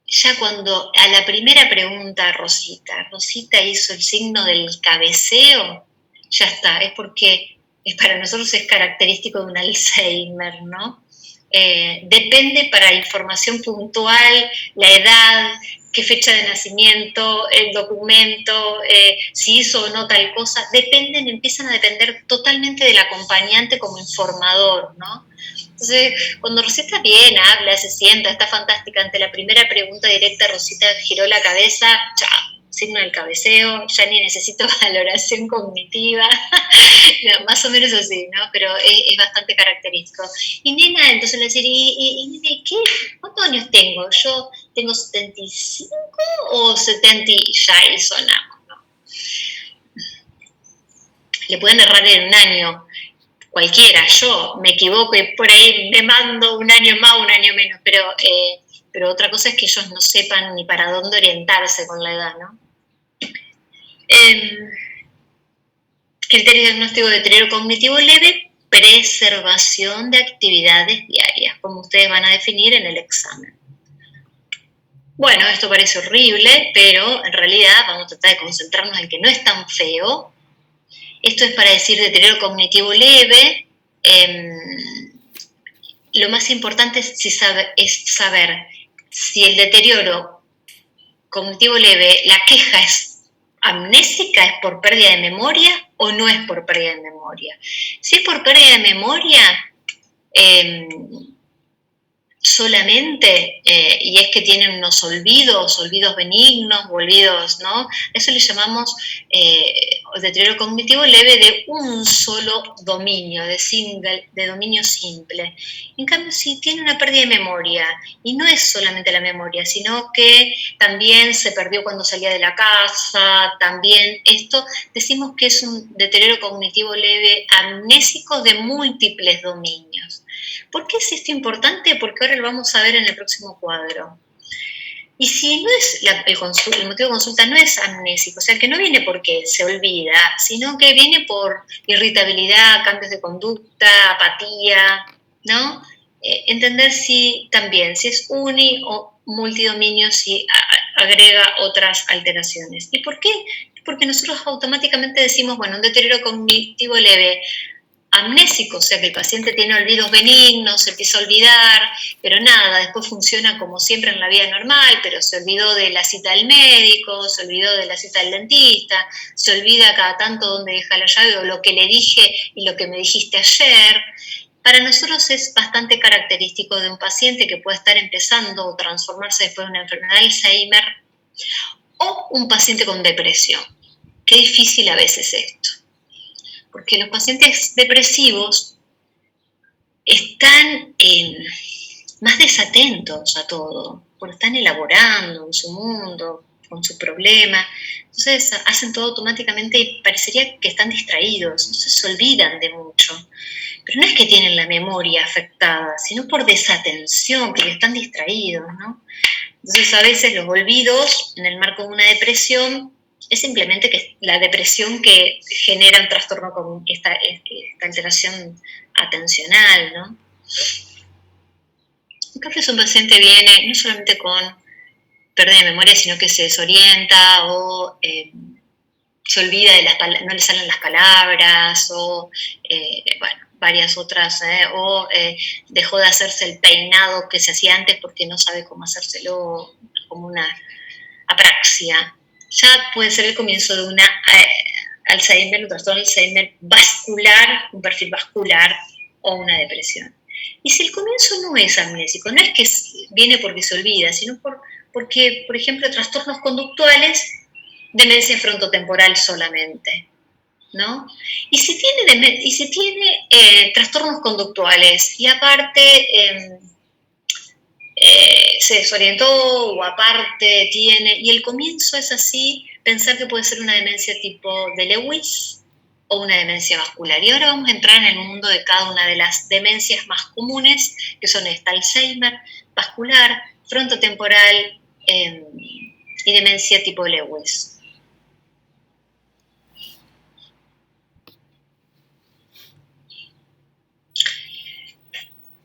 Ya cuando a la primera pregunta Rosita hizo el signo del cabeceo, ya está, es porque para nosotros es característico de un Alzheimer, ¿no? Depende para información puntual, la edad, qué fecha de nacimiento, el documento, si hizo o no tal cosa, empiezan a depender totalmente del acompañante como informador, ¿no? Entonces, cuando Rosita viene, habla, se sienta, está fantástica, ante la primera pregunta directa, Rosita giró la cabeza, chao, signo del cabeceo, ya ni necesito valoración cognitiva, no, más o menos así, ¿no? Pero es bastante característico. Y nena, entonces le decía, ¿y qué? ¿Cuántos años tengo? Yo tengo 75 o 70 y ya ahí sonamos, ¿no? Le pueden errar en un año, cualquiera, yo me equivoco y por ahí me mando un año más, un año menos, pero otra cosa es que ellos no sepan ni para dónde orientarse con la edad, ¿no? Criterio diagnóstico de deterioro cognitivo leve, preservación de actividades diarias, como ustedes van a definir en el examen. Bueno, esto parece horrible, pero en realidad vamos a tratar de concentrarnos en que no es tan feo. Esto es para decir deterioro cognitivo leve. Lo más importante es saber si el deterioro cognitivo leve, la queja es amnésica, es por pérdida de memoria o no es por pérdida de memoria. Si es por pérdida de memoria, solamente, y es que tienen unos olvidos benignos, olvidos, ¿no? Eso le llamamos deterioro cognitivo leve de un solo dominio, de dominio simple. En cambio, si tiene una pérdida de memoria, y no es solamente la memoria, sino que también se perdió cuando salía de la casa, también esto, decimos que es un deterioro cognitivo leve amnésico de múltiples dominios. ¿Por qué es esto importante? Porque ahora lo vamos a ver en el próximo cuadro. Y si no es el motivo de consulta no es amnésico, o sea que no viene porque se olvida, sino que viene por irritabilidad, cambios de conducta, apatía, ¿no? Entender si es uni o multidominio, si agrega otras alteraciones. ¿Y por qué? Porque nosotros automáticamente decimos, bueno, un deterioro cognitivo leve, amnésico, o sea que el paciente tiene olvidos benignos, se empieza a olvidar, pero nada, después funciona como siempre en la vida normal, pero se olvidó de la cita del médico, se olvidó de la cita del dentista, se olvida cada tanto dónde deja la llave o lo que le dije y lo que me dijiste ayer. Para nosotros es bastante característico de un paciente que puede estar empezando o transformarse después de una enfermedad de Alzheimer o un paciente con depresión. Qué difícil a veces esto. Porque los pacientes depresivos están más desatentos a todo, porque están elaborando en su mundo, con su problema, entonces hacen todo automáticamente y parecería que están distraídos, entonces se olvidan de mucho. Pero no es que tienen la memoria afectada, sino por desatención, porque están distraídos, ¿no? Entonces a veces los olvidos en el marco de una depresión es simplemente que la depresión que genera un trastorno con esta alteración atencional, ¿no? En cambio, si un paciente viene no solamente con pérdida de memoria, sino que se desorienta o se olvida de no le salen las palabras o, varias otras, o dejó de hacerse el peinado que se hacía antes porque no sabe cómo hacérselo, como una apraxia. Ya puede ser el comienzo de una Alzheimer, un trastorno de Alzheimer vascular, un perfil vascular o una depresión. Y si el comienzo no es amnésico, no es que viene porque se olvida, sino porque, por ejemplo, trastornos conductuales, demencia frontotemporal solamente, ¿no? Y si tiene trastornos conductuales y aparte se desorientó o aparte tiene, y el comienzo es así, pensar que puede ser una demencia tipo de Lewis o una demencia vascular. Y ahora vamos a entrar en el mundo de cada una de las demencias más comunes, que son esta Alzheimer, vascular, frontotemporal y demencia tipo Lewis.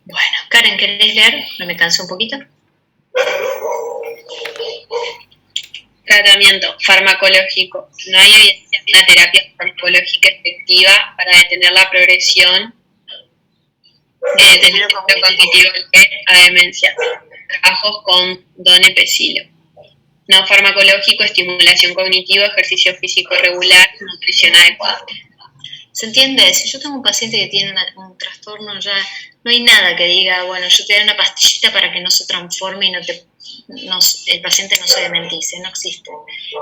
Bueno, Karen, ¿querés leer? ¿No me canso un poquito? Tratamiento farmacológico. No hay evidencia de una terapia farmacológica efectiva para detener la progresión de deterioro cognitivo a demencia. Trabajos con donepezilo. No farmacológico, estimulación cognitiva, ejercicio físico regular, nutrición adecuada. ¿Se entiende? Si yo tengo un paciente que tiene un trastorno, ya no hay nada que diga, bueno, yo te daré una pastillita para que no se transforme y el paciente no se dementice, no existe.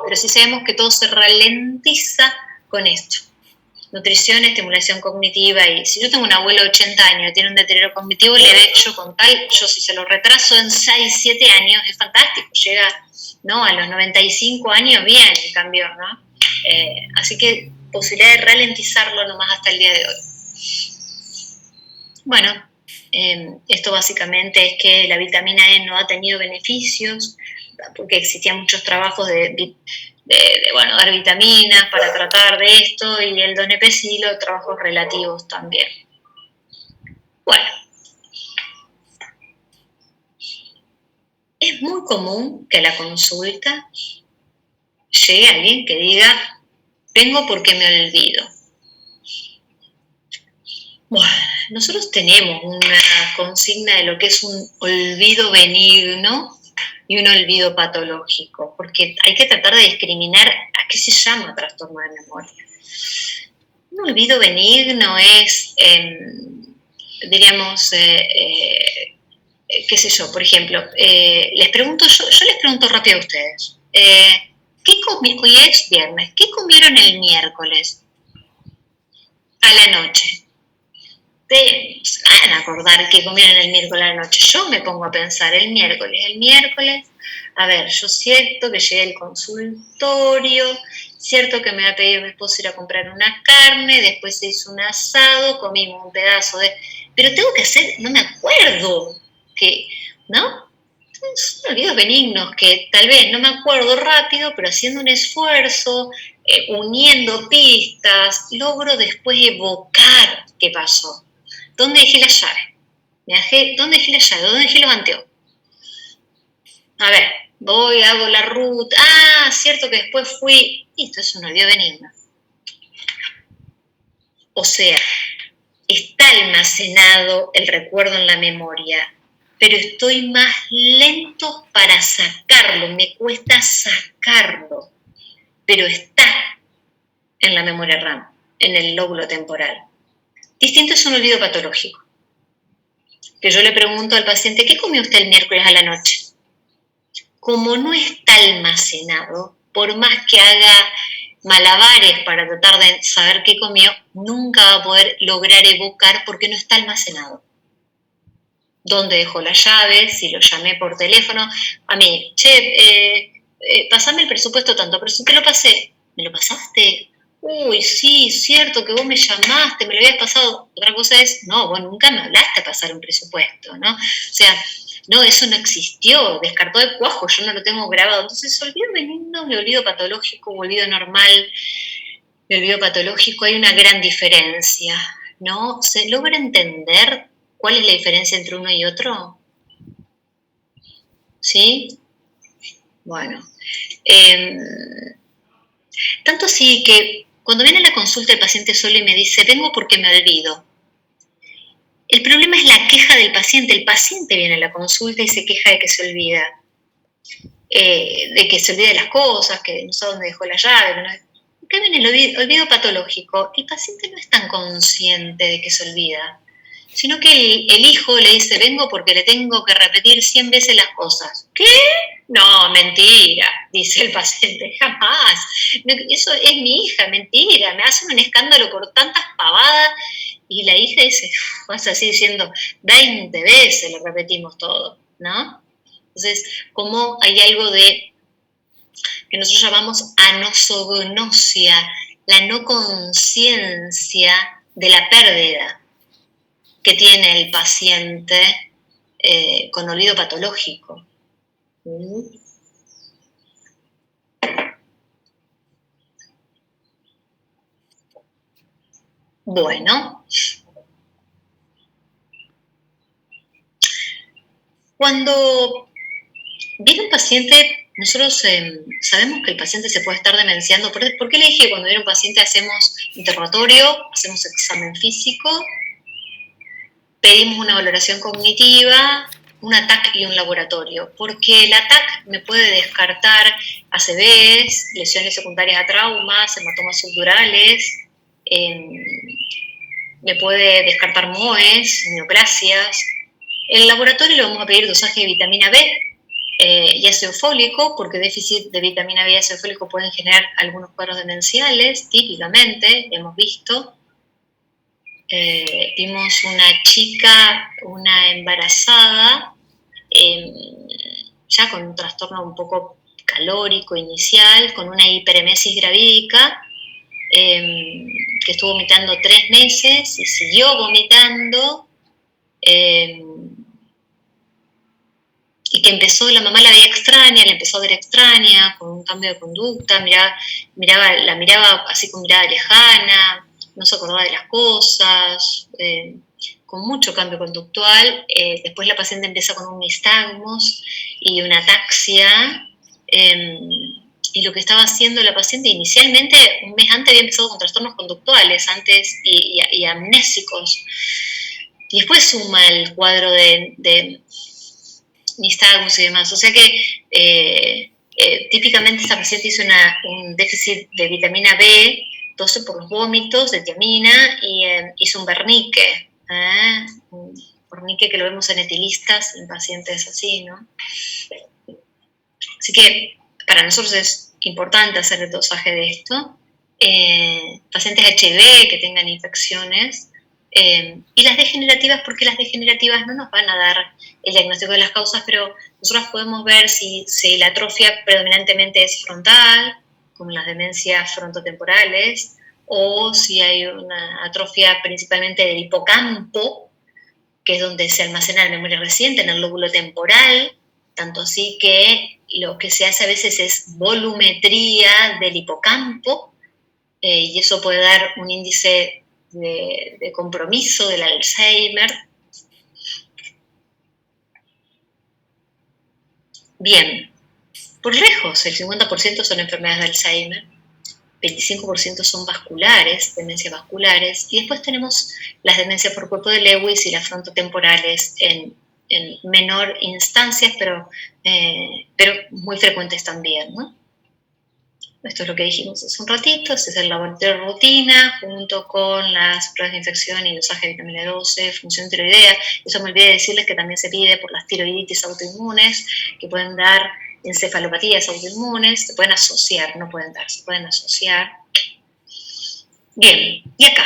Pero sí sabemos que todo se ralentiza con esto. Nutrición, estimulación cognitiva, y si yo tengo un abuelo de 80 años que tiene un deterioro cognitivo leve, yo si se lo retraso en 6, 7 años, es fantástico, llega, ¿no?, a los 95 años, bien, en cambio, ¿no? Así que posibilidad de ralentizarlo nomás hasta el día de hoy. Bueno, esto básicamente es que la vitamina E no ha tenido beneficios, porque existían muchos trabajos bueno, dar vitaminas para tratar de esto, y el donepezilo, trabajos relativos también. Bueno, es muy común que a la consulta llegue alguien que diga, vengo porque me olvido. Bueno, nosotros tenemos una consigna de lo que es un olvido benigno y un olvido patológico, porque hay que tratar de discriminar a qué se llama trastorno de memoria. Un olvido benigno es, diríamos, qué sé yo, por ejemplo, les pregunto, yo les pregunto rápido a ustedes, hoy es viernes, ¿qué comieron el miércoles a la noche? Ustedes van a acordar qué comieron el miércoles a la noche. Yo me pongo a pensar el miércoles, a ver, yo cierto que llegué al consultorio, cierto que me había pedido mi esposo ir a comprar una carne, después se hizo un asado, comimos un pedazo de... Pero tengo que hacer, no me acuerdo, ¿no? Son olvidos benignos que tal vez no me acuerdo rápido, pero haciendo un esfuerzo, uniendo pistas, logro después evocar qué pasó. ¿Dónde dejé la llave? ¿Dónde dejé la llave? ¿Dónde dejé los anteojos? A ver, hago la ruta. Ah, cierto que después fui. Esto es un olvido benigno. O sea, está almacenado el recuerdo en la memoria, pero estoy más lento para sacarlo, me cuesta sacarlo, pero está en la memoria RAM, en el lóbulo temporal. Distinto es un olvido patológico, que yo le pregunto al paciente, ¿qué comió usted el miércoles a la noche? Como no está almacenado, por más que haga malabares para tratar de saber qué comió, nunca va a poder lograr evocar porque no está almacenado. ¿Dónde dejó la llave? Si lo llamé por teléfono. A mí, pasame el presupuesto tanto, pero si te lo pasé, ¿me lo pasaste? Uy, sí, cierto que vos me llamaste, me lo habías pasado. Otra cosa es, no, vos nunca me hablaste a pasar un presupuesto, ¿no? O sea, no, eso no existió, descartó de cuajo, yo no lo tengo grabado. Entonces, olvido benigno, de olvido patológico, olvido normal, de olvido patológico, hay una gran diferencia, ¿no? ¿Se logra entender cuál es la diferencia entre uno y otro? ¿Sí? Bueno. Tanto así que cuando viene a la consulta el paciente solo y me dice, vengo porque me olvido. El problema es la queja del paciente. El paciente viene a la consulta y se queja de que se olvida. De que se olvida de las cosas, que no sabe dónde dejó la llave. Acá viene el olvido patológico. El paciente no es tan consciente de que se olvida, sino que el hijo le dice, vengo porque le tengo que repetir 100 veces las cosas. ¿Qué? No, mentira, dice el paciente, jamás. Eso es mi hija, mentira, me hacen un escándalo por tantas pavadas. Y la hija dice, vas así diciendo, 20 veces le repetimos todo, ¿no? Entonces, como hay algo de que nosotros llamamos anosognosia, la no conciencia de la pérdida que tiene el paciente con olvido patológico. Bueno, cuando viene un paciente, nosotros sabemos que el paciente se puede estar demenciando. ¿Por qué le dije que cuando viene un paciente hacemos interrogatorio, hacemos examen físico, pedimos una valoración cognitiva, un ATAC y un laboratorio? Porque el ATAC me puede descartar ACVs, lesiones secundarias a traumas, hematomas subdurales, me puede descartar MOEs, neoplasias. El laboratorio le vamos a pedir dosaje de vitamina B y ácido fólico, porque déficit de vitamina B y ácido fólico pueden generar algunos cuadros demenciales, típicamente, hemos visto. Vimos una chica, una embarazada, ya con un trastorno un poco calórico inicial, con una hiperemesis gravídica, que estuvo vomitando 3 meses y siguió vomitando, la mamá la veía extraña, la empezó a ver extraña, con un cambio de conducta, la miraba así con mirada lejana, no se acordaba de las cosas, con mucho cambio conductual. Después la paciente empieza con un nistagmos y una ataxia, y lo que estaba haciendo la paciente inicialmente, un mes antes había empezado con trastornos conductuales y amnésicos, y después suma el cuadro de nistagmos y demás. O sea que típicamente esta paciente hizo un déficit de vitamina B12 por los vómitos, de tiamina, y hizo un Wernicke. Un Wernicke que lo vemos en etilistas, en pacientes así, ¿no? Así que para nosotros es importante hacer el dosaje de esto. Pacientes HIV que tengan infecciones, y las degenerativas, porque las degenerativas no nos van a dar el diagnóstico de las causas, pero nosotros podemos ver si la atrofia predominantemente es frontal, como las demencias frontotemporales, o si hay una atrofia principalmente del hipocampo, que es donde se almacena la memoria reciente, en el lóbulo temporal, tanto así que lo que se hace a veces es volumetría del hipocampo, y eso puede dar un índice de compromiso del Alzheimer. Bien, por lejos, el 50% son enfermedades de Alzheimer, 25% son vasculares, demencias vasculares, y después tenemos las demencias por cuerpo de Lewis y las frontotemporales en menor instancias, pero muy frecuentes también, ¿no? Esto es lo que dijimos hace un ratito, este es el laboratorio de rutina, junto con las pruebas de infección y dosaje de vitamina 12, función tiroidea. Eso me olvidé decirles que también se pide por las tiroiditis autoinmunes, que pueden dar encefalopatías autoinmunes, se pueden asociar, no pueden dar, se pueden asociar. Bien, y acá.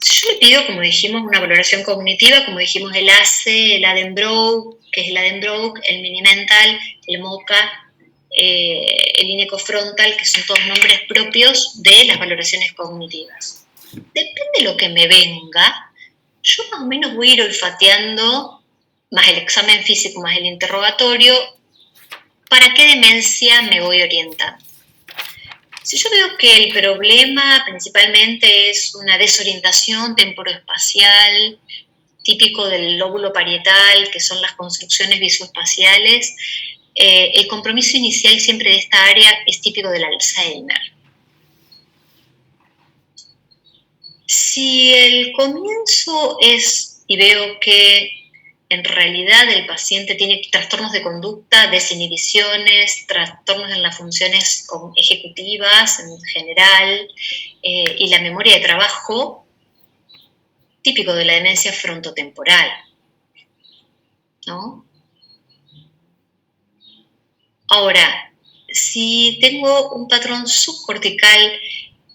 Si yo le pido, como dijimos, una valoración cognitiva, como dijimos, el ACE, el Addenbrough, que es el Addenbrough, el Mini-Mental, el MoCA, el INECO-Frontal, que son todos nombres propios de las valoraciones cognitivas. Depende de lo que me venga, yo más o menos voy a ir olfateando, más el examen físico, más el interrogatorio, para qué demencia me voy orientando. Si yo veo que el problema principalmente es una desorientación temporoespacial, típico del lóbulo parietal, que son las construcciones visoespaciales, el compromiso inicial siempre de esta área es típico del Alzheimer. Si el comienzo es, y veo que en realidad el paciente tiene trastornos de conducta, desinhibiciones, trastornos en las funciones ejecutivas en general, y la memoria de trabajo, típico de la demencia frontotemporal, ¿no? Ahora, si tengo un patrón subcortical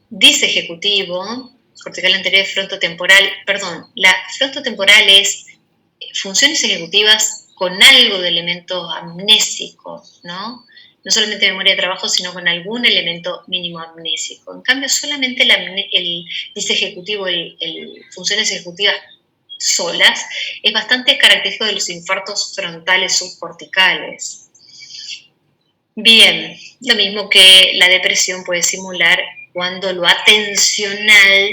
disejecutivo, cortical anterior frontotemporal, perdón, la frontotemporal es funciones ejecutivas con algo de elemento amnésico, ¿no? No solamente memoria de trabajo, sino con algún elemento mínimo amnésico. En cambio, solamente el disejecutivo, funciones ejecutivas solas, es bastante característico de los infartos frontales subcorticales. Bien, lo mismo que la depresión puede simular cuando lo atencional,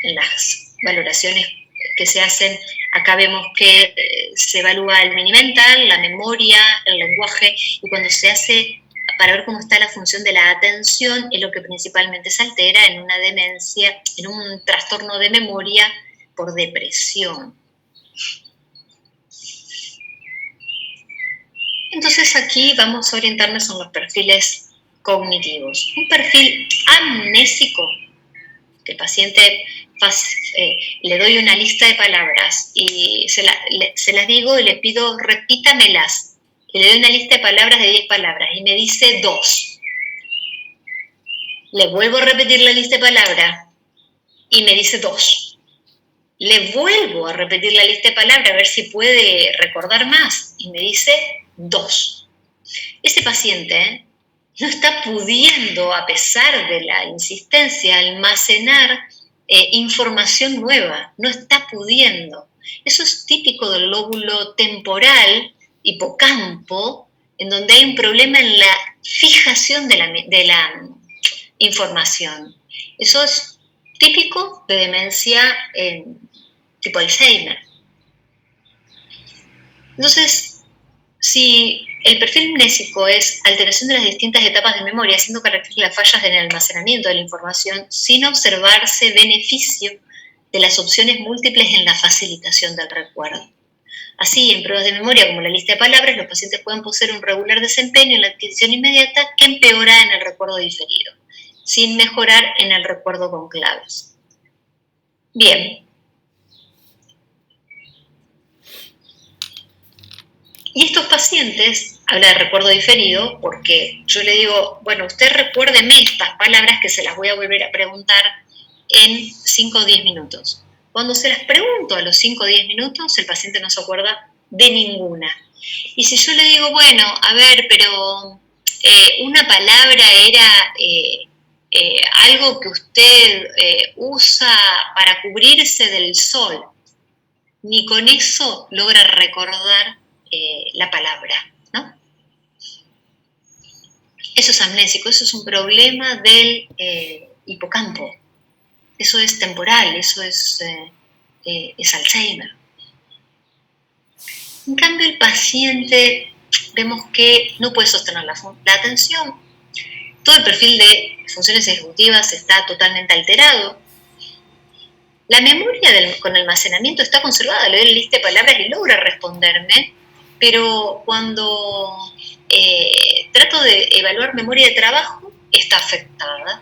en las valoraciones que se hacen, acá vemos que se evalúa el mini-mental, la memoria, el lenguaje, y cuando se hace para ver cómo está la función de la atención, es lo que principalmente se altera en una demencia, en un trastorno de memoria por depresión. Entonces aquí vamos a orientarnos en los perfiles cognitivos. Un perfil amnésico, que el paciente le doy una lista de palabras y se las digo y le pido repítamelas. Le doy una lista de palabras de 10 palabras y me dice 2. Le vuelvo a repetir la lista de palabras y me dice 2. Le vuelvo a repetir la lista de palabras a ver si puede recordar más y me dice 2. Este paciente no está pudiendo, a pesar de la insistencia, almacenar información nueva, no está pudiendo. Eso es típico del lóbulo temporal, hipocampo, en donde hay un problema en la fijación de la información. Eso es típico de demencia tipo Alzheimer. Entonces, si el perfil mnésico es alteración de las distintas etapas de memoria, haciendo características fallas en el almacenamiento de la información, sin observarse beneficio de las opciones múltiples en la facilitación del recuerdo. Así, en pruebas de memoria como la lista de palabras, los pacientes pueden poseer un regular desempeño en la adquisición inmediata que empeora en el recuerdo diferido, sin mejorar en el recuerdo con claves. Bien. Y estos pacientes, habla de recuerdo diferido, porque yo le digo, bueno, usted recuérdeme estas palabras que se las voy a volver a preguntar en 5 o 10 minutos. Cuando se las pregunto a los 5 o 10 minutos, el paciente no se acuerda de ninguna. Y si yo le digo, bueno, a ver, pero una palabra era algo que usted usa para cubrirse del sol, ni con eso logra recordar la palabra, ¿no? Eso es amnésico, eso es un problema del hipocampo. Eso es temporal, eso es Alzheimer. En cambio, el paciente vemos que no puede sostener la atención. Todo el perfil de funciones ejecutivas está totalmente alterado. La memoria con almacenamiento está conservada, le doy la lista de palabras y logra responderme, pero cuando trato de evaluar memoria de trabajo, está afectada.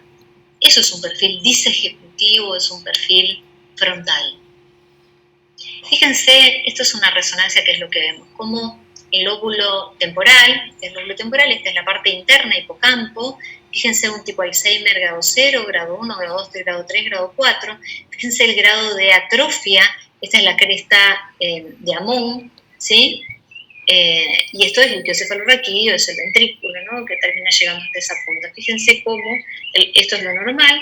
Eso es un perfil disejecutivo, es un perfil frontal. Fíjense, esto es una resonancia que es lo que vemos, como el lóbulo temporal, esta es la parte interna, hipocampo. Fíjense un tipo Alzheimer grado 0, grado 1, grado 2, grado 3, grado 4. Fíjense el grado de atrofia, esta es la cresta de Amon, ¿sí? Y esto es el leucocefalorraquídeo, es el ventrículo, ¿no? Que termina llegando hasta esa punta. Fíjense cómo esto es lo normal,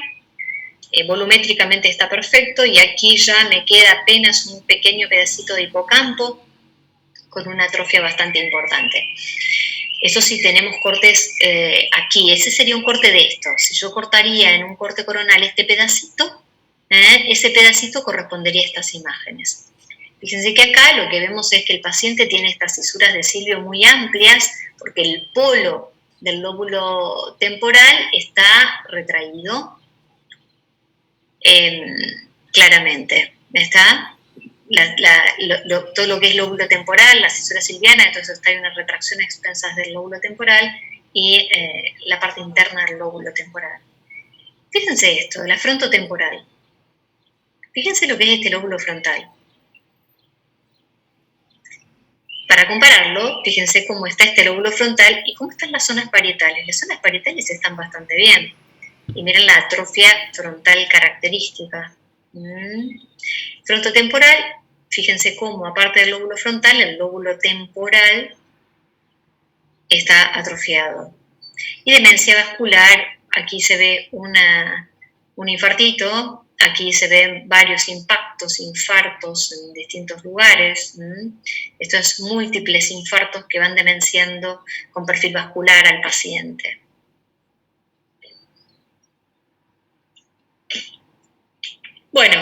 volumétricamente está perfecto, y aquí ya me queda apenas un pequeño pedacito de hipocampo con una atrofia bastante importante. Eso sí, tenemos cortes aquí, ese sería un corte de esto. Si yo cortaría en un corte coronal este pedacito, ese pedacito correspondería a estas imágenes. Fíjense que acá lo que vemos es que el paciente tiene estas cisuras de cilio muy amplias, porque el polo del lóbulo temporal está retraído claramente. ¿Está? Todo lo que es lóbulo temporal, la cisura silviana, entonces hay una retracción a expensas del lóbulo temporal y la parte interna del lóbulo temporal. Fíjense esto, la frontotemporal. Fíjense lo que es este lóbulo frontal. Para compararlo, fíjense cómo está este lóbulo frontal y cómo están las zonas parietales. Las zonas parietales están bastante bien. Y miren la atrofia frontal característica. Frontotemporal, fíjense cómo, aparte del lóbulo frontal, el lóbulo temporal está atrofiado. Y demencia vascular, aquí se ve un infartito, aquí se ven varios impactos, infartos en distintos lugares. Estos múltiples infartos que van demenciando con perfil vascular al paciente. Bueno,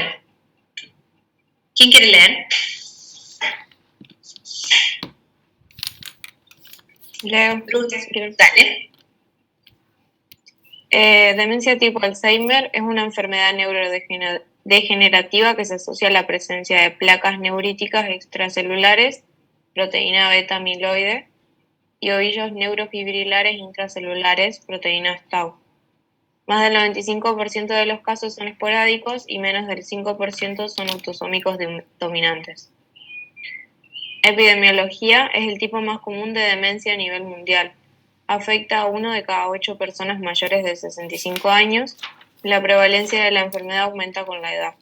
¿quién quiere leer? Leo. Dale. Demencia tipo Alzheimer es una enfermedad neurodegenerativa que se asocia a la presencia de placas neuríticas extracelulares, proteína beta amiloide, y ovillos neurofibrilares intracelulares, proteína tau. Más del 95% de los casos son esporádicos y menos del 5% son autosómicos dominantes. Epidemiología: es el tipo más común de demencia a nivel mundial. Afecta a 1 de cada 8 personas mayores de 65 años. La prevalencia de la enfermedad aumenta con la edad.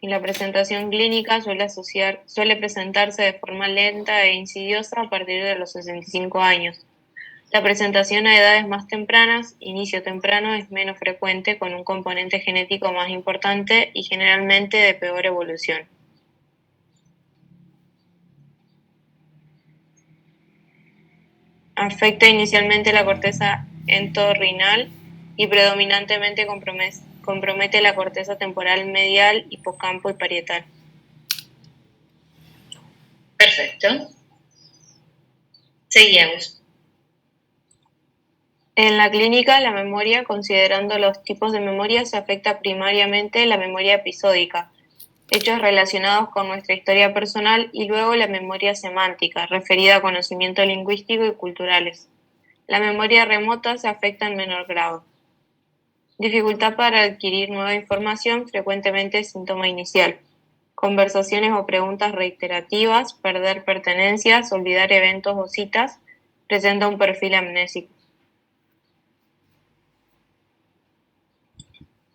Y la presentación clínica suele presentarse de forma lenta e insidiosa a partir de los 65 años. La presentación a edades más tempranas, inicio temprano, es menos frecuente, con un componente genético más importante y generalmente de peor evolución. Afecta inicialmente la corteza entorrinal y predominantemente compromete la corteza temporal medial, hipocampo y parietal. Perfecto. Seguimos. En la clínica, la memoria, considerando los tipos de memoria, se afecta primariamente la memoria episódica, hechos relacionados con nuestra historia personal, y luego la memoria semántica, referida a conocimiento lingüístico y culturales. La memoria remota se afecta en menor grado. Dificultad para adquirir nueva información, frecuentemente síntoma inicial. Conversaciones o preguntas reiterativas, perder pertenencias, olvidar eventos o citas, presenta un perfil amnésico.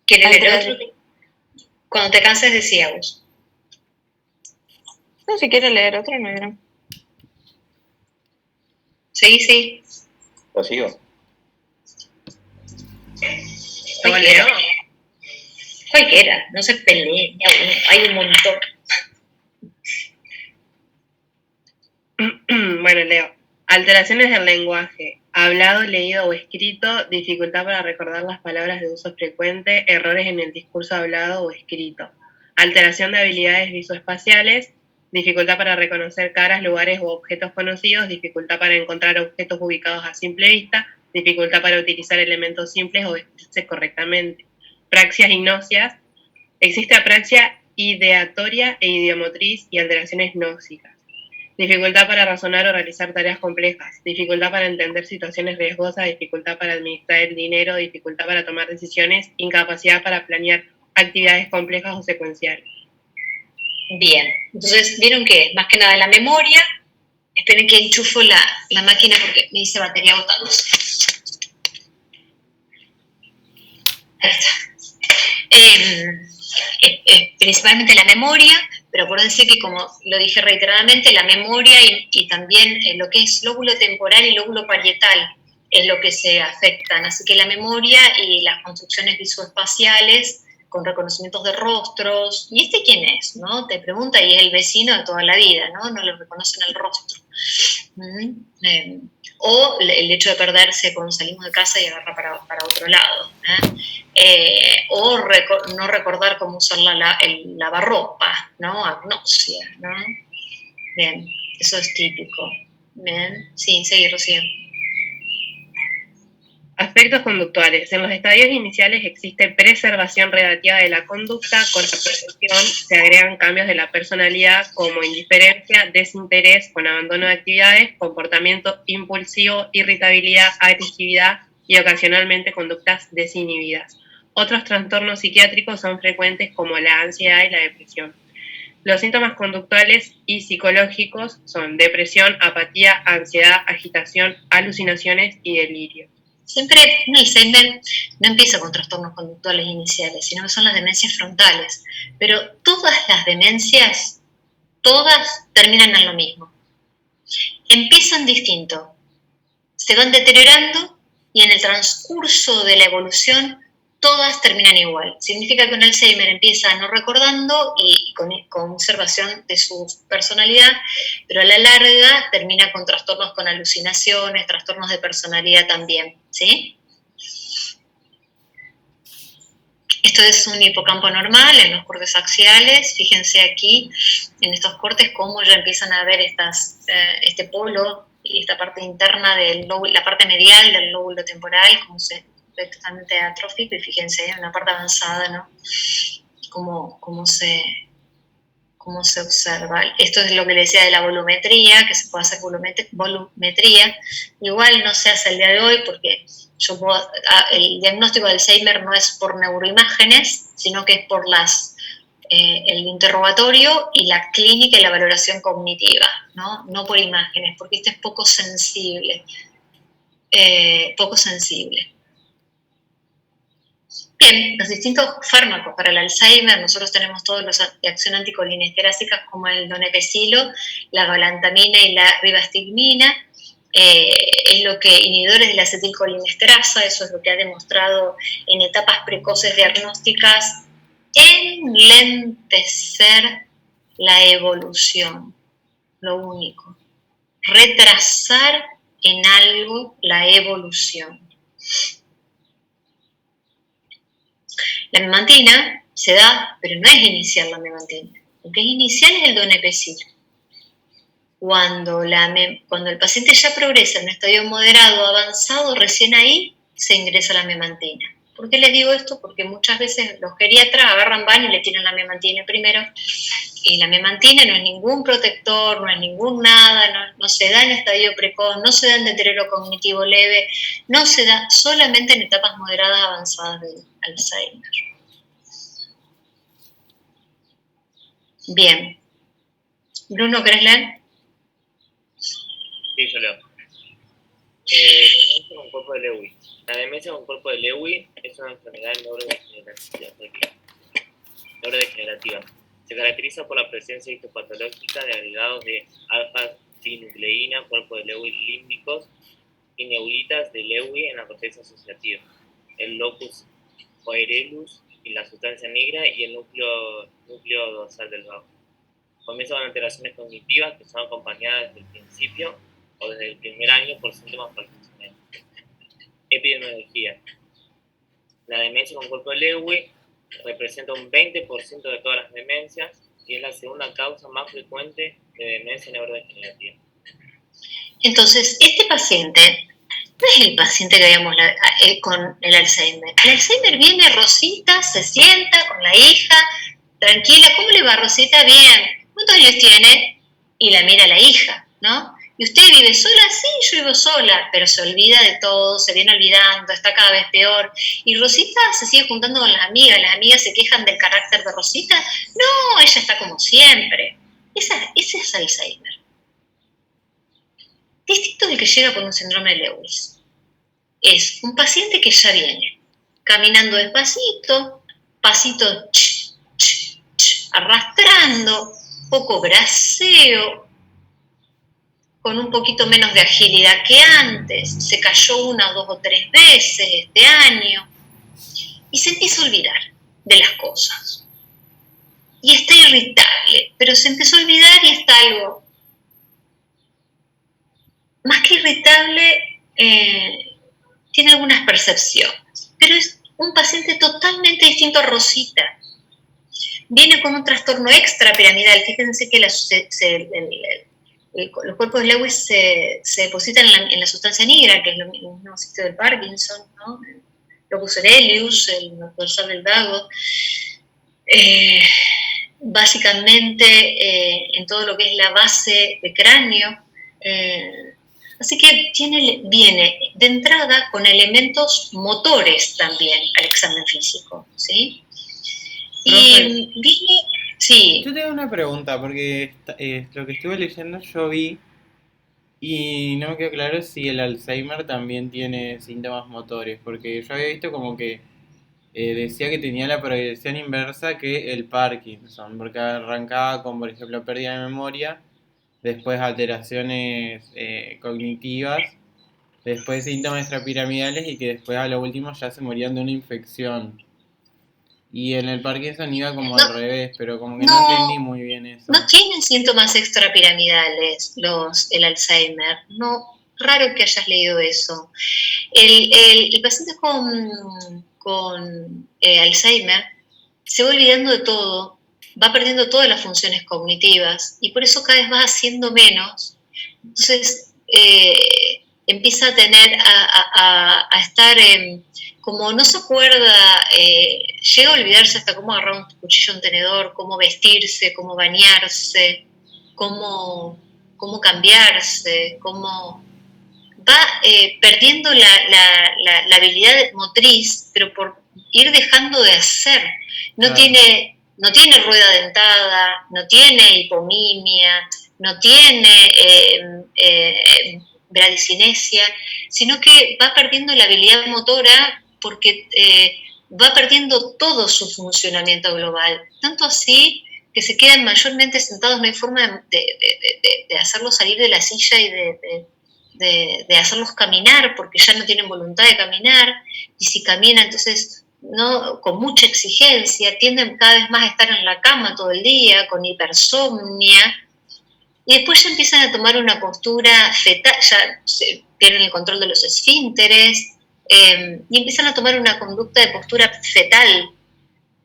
¿Quieres leer otro? Cuando te canses decía vos. No, si quieres leer otro, no hay drama. Sí. ¿Lo sigo? Cualquiera, no se peleen, hay un montón. Bueno, leo. Alteraciones del lenguaje. Hablado, leído o escrito, dificultad para recordar las palabras de uso frecuente, errores en el discurso hablado o escrito. Alteración de habilidades visoespaciales, dificultad para reconocer caras, lugares u objetos conocidos, dificultad para encontrar objetos ubicados a simple vista, dificultad para utilizar elementos simples o vestirse correctamente. Praxias gnósicas. Existe apraxia ideatoria e idiomotriz y alteraciones gnósicas. Dificultad para razonar o realizar tareas complejas, dificultad para entender situaciones riesgosas, dificultad para administrar el dinero, dificultad para tomar decisiones, incapacidad para planear actividades complejas o secuenciales. Bien, entonces vieron que más que nada la memoria. Esperen que enchufo la máquina porque me dice batería botándose. Ahí está. Principalmente la memoria, pero acuérdense que, como lo dije reiteradamente, la memoria y también lo que es lóbulo temporal y lóbulo parietal es lo que se afectan. Así que la memoria y las construcciones visoespaciales con reconocimientos de rostros. ¿Y este quién es? ¿No? Te pregunta y es el vecino de toda la vida, ¿no? No le reconocen el rostro. O el hecho de perderse cuando salimos de casa y agarrar para otro lado. O no recordar cómo usar el lavarropa, ¿no? Agnosia, ¿no? Bien, eso es típico. Bien, sí, seguir, Rocío. Aspectos conductuales. En los estadios iniciales existe preservación relativa de la conducta. Con la progresión se agregan cambios de la personalidad como indiferencia, desinterés con abandono de actividades, comportamiento impulsivo, irritabilidad, agresividad y ocasionalmente conductas desinhibidas. Otros trastornos psiquiátricos son frecuentes como la ansiedad y la depresión. Los síntomas conductuales y psicológicos son depresión, apatía, ansiedad, agitación, alucinaciones y delirio. Siempre un Alzheimer no empieza con trastornos conductuales iniciales, sino que son las demencias frontales. Pero todas las demencias, todas terminan en lo mismo. Empiezan distinto, se van deteriorando y en el transcurso de la evolución todas terminan igual. Significa que un Alzheimer empieza no recordando y con conservación de su personalidad, pero a la larga termina con trastornos con alucinaciones, trastornos de personalidad también, ¿sí? Esto es un hipocampo normal en los cortes axiales. Fíjense aquí en estos cortes cómo ya empiezan a ver este polo y esta parte interna la parte medial del lóbulo temporal, como se ve totalmente atrófico, y fíjense en una parte avanzada, ¿no? Cómo se observa. Esto es lo que le decía de la volumetría, que se puede hacer volumetría. Igual no se hace el día de hoy porque el diagnóstico de Alzheimer no es por neuroimágenes, sino que es por el interrogatorio y la clínica y la valoración cognitiva, no por imágenes, porque este es poco sensible. Bien, los distintos fármacos para el Alzheimer, nosotros tenemos todos los de acción anticolinesterásicas como el donepezilo, la galantamina y la ribastigmina. Es lo que inhibidores de la acetilcolinesterasa, eso es lo que ha demostrado en etapas precoces diagnósticas enlentecer la evolución, lo único. Retrasar en algo la evolución. La memantina se da, pero no es inicial la memantina. Lo que es inicial es el donepezil. Cuando el paciente ya progresa en un estadio moderado o avanzado, recién ahí se ingresa la memantina. ¿Por qué les digo esto? Porque muchas veces los geriatras agarran, van y le tiran la memantina primero. Y la memantina no es ningún protector, no es ningún nada, no se da en estadio precoz, no se da en deterioro cognitivo leve, no se da solamente en etapas moderadas avanzadas del Alzheimer. Bien. Bruno, ¿querés leer? Sí, yo leo. Demencia con cuerpo de Lewy. La demencia con cuerpo de Lewy es una enfermedad neurodegenerativa. Se caracteriza por la presencia histopatológica de agregados de alfa-sinucleína, cuerpo de Lewy límbicos y neulitas de Lewy en la corteza asociativa, el locus coeruleus y la sustancia negra y el núcleo dorsal del vago. Comienza con alteraciones cognitivas que son acompañadas desde el principio o desde el primer año por síntomas parkinsonianos. Epidemiología. La demencia con cuerpo de Lewy representa un 20% de todas las demencias y es la segunda causa más frecuente de demencia neurodegenerativa. Entonces, este paciente no es el paciente que habíamos con el Alzheimer. El Alzheimer viene, Rosita, se sienta con la hija, tranquila, ¿cómo le va, Rosita? Bien. ¿Cuántos años tiene? Y la mira la hija, ¿no? ¿Y usted vive sola? Sí, yo vivo sola, pero se olvida de todo, se viene olvidando, está cada vez peor. Y Rosita se sigue juntando con las amigas se quejan del carácter de Rosita. No, ella está como siempre. Ese es Alzheimer. Distinto del que llega por un síndrome de Lewis. Es un paciente que ya viene caminando despacito, pasito arrastrando, poco braceo, con un poquito menos de agilidad que antes, se cayó 1, 2 o 3 veces este año y se empieza a olvidar de las cosas. Y está irritable, pero se empezó a olvidar y está algo más que irritable, tiene algunas percepciones, pero es un paciente totalmente distinto a Rosita. Viene con un trastorno extrapiramidal. Fíjense que los cuerpos de Lewis se depositan en la sustancia negra, que es lo mismo sitio del Parkinson, ¿no? El locus coeruleus, el dorsal del vago. Básicamente en todo lo que es la base de cráneo. Así que viene de entrada con elementos motores también al examen físico, ¿sí? Y viene... Sí. Yo tengo una pregunta, porque lo que estuve leyendo yo vi y no me quedó claro si el Alzheimer también tiene síntomas motores, porque yo había visto como que decía que tenía la progresión inversa que el Parkinson, porque arrancaba con, por ejemplo, pérdida de memoria, después alteraciones cognitivas, después síntomas extrapiramidales y que después a lo último ya se morían de una infección. Y en el Parkinson iba como al revés, pero como que no entendí muy bien eso. No tienen síntomas extrapiramidales el Alzheimer. No, raro que hayas leído eso. El paciente con Alzheimer se va olvidando de todo, va perdiendo todas las funciones cognitivas y por eso cada vez va haciendo menos. Entonces empieza a tener, a estar... como no se acuerda, llega a olvidarse hasta cómo agarrar un cuchillo, un tenedor, cómo vestirse, cómo bañarse, cómo cambiarse, cómo va perdiendo la habilidad motriz, pero por ir dejando de hacer. No tiene rueda dentada, no tiene hipomimia, no tiene bradicinesia, sino que va perdiendo la habilidad motora porque va perdiendo todo su funcionamiento global. Tanto así que se quedan mayormente sentados, no hay forma de hacerlos salir de la silla y de hacerlos caminar, porque ya no tienen voluntad de caminar, y si caminan, entonces no, con mucha exigencia, tienden cada vez más a estar en la cama todo el día, con hipersomnia, y después ya empiezan a tomar una postura fetal, ya pierden el control de los esfínteres y empiezan a tomar una conducta de postura fetal.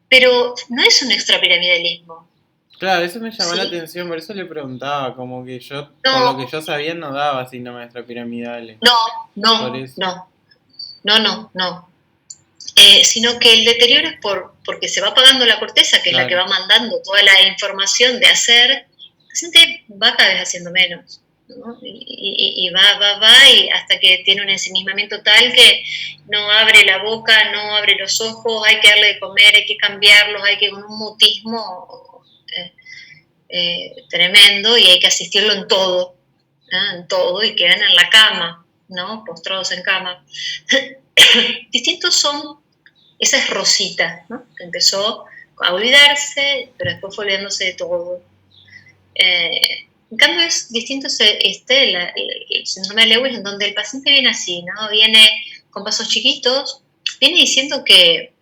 Pero no es un extrapiramidalismo. Claro, eso me llamó la ¿Sí? atención, por eso le preguntaba, como que yo, No. por lo que yo sabía, no daba síntomas extrapiramidales. Por eso. No. Sino que el deterioro es porque se va apagando la corteza, que es la que va mandando toda la información de hacer, el paciente va cada vez haciendo menos, ¿no? Y va, y hasta que tiene un ensimismamiento tal que no abre la boca, no abre los ojos, hay que darle de comer, hay que cambiarlos, hay que con un mutismo tremendo, y hay que asistirlo en todo, ¿no? En todo, y quedan en la cama, ¿no? Postrados en cama. Distintos son, esa es Rosita, ¿no? Que empezó a olvidarse, pero después fue olvidándose de todo. En cambio es distinto el síndrome de Lewis, en donde el paciente viene así, ¿no? Viene con pasos chiquitos, viene diciendo que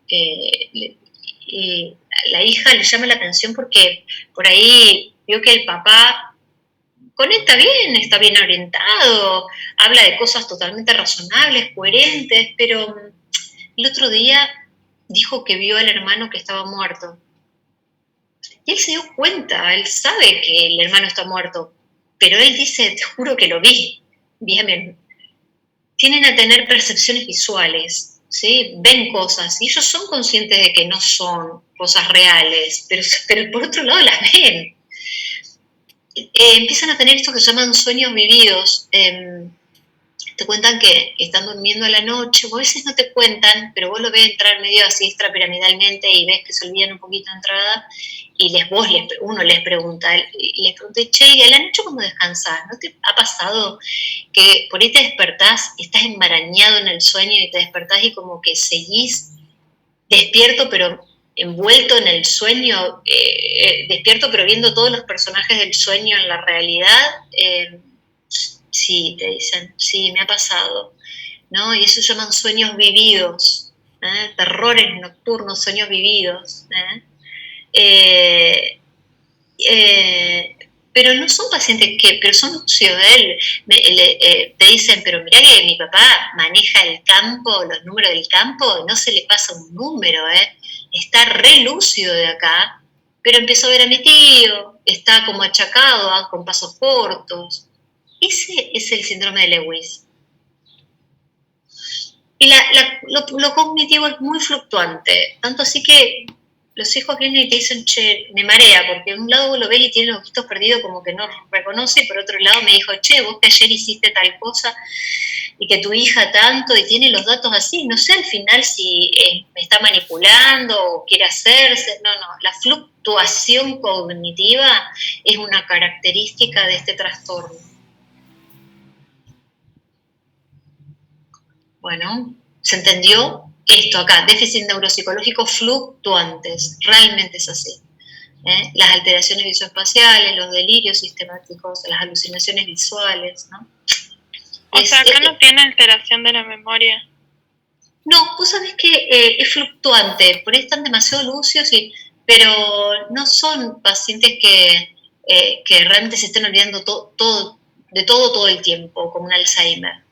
la hija le llama la atención porque por ahí vio que el papá conecta bien, está bien orientado, habla de cosas totalmente razonables, coherentes, pero el otro día dijo que vio al hermano que estaba muerto. Y él se dio cuenta, él sabe que el hermano está muerto, pero él dice, te juro que lo vi. Bien. Tienen a tener percepciones visuales, ¿sí? Ven cosas, y ellos son conscientes de que no son cosas reales, pero por otro lado las ven. Empiezan a tener esto que se llaman sueños vividos. Te cuentan que están durmiendo a la noche, o a veces no te cuentan, pero vos lo ves entrar medio así extrapiramidalmente y ves que se olvidan un poquito de entrada, y uno les pregunta, che, ¿y a la noche cómo descansás? ¿No te ha pasado que por ahí te despertás, estás enmarañado en el sueño y te despertás y como que seguís despierto, pero envuelto en el sueño, despierto pero viendo todos los personajes del sueño en la realidad? Sí, te dicen, sí, me ha pasado, ¿no? Y eso se llaman sueños vividos, terrores nocturnos, sueños vividos. Pero no son pacientes pero son lúcidos de él. Te dicen, pero mirá que mi papá maneja el campo, los números del campo, y no se le pasa un número, está re lúcido de acá, pero empezó a ver a mi tío, está como achacado, con pasos cortos. Ese es el síndrome de Lewis. Y lo cognitivo es muy fluctuante, tanto así que los hijos vienen y te dicen, che, me marea, porque de un lado vos lo ves y tiene los ojitos perdidos como que no reconoce, y por otro lado me dijo, che, vos que ayer hiciste tal cosa, y que tu hija tanto, y tiene los datos así, no sé al final si me está manipulando o quiere hacerse, no, la fluctuación cognitiva es una característica de este trastorno. Bueno, ¿se entendió? Esto acá, déficit neuropsicológico fluctuantes, realmente es así. Las alteraciones visoespaciales, los delirios sistemáticos, las alucinaciones visuales, ¿no? O sea, acá no tiene alteración de la memoria. No, vos sabés que es fluctuante, por ahí están demasiado lúcidos, pero no son pacientes que realmente se estén olvidando de todo el tiempo, como un Alzheimer.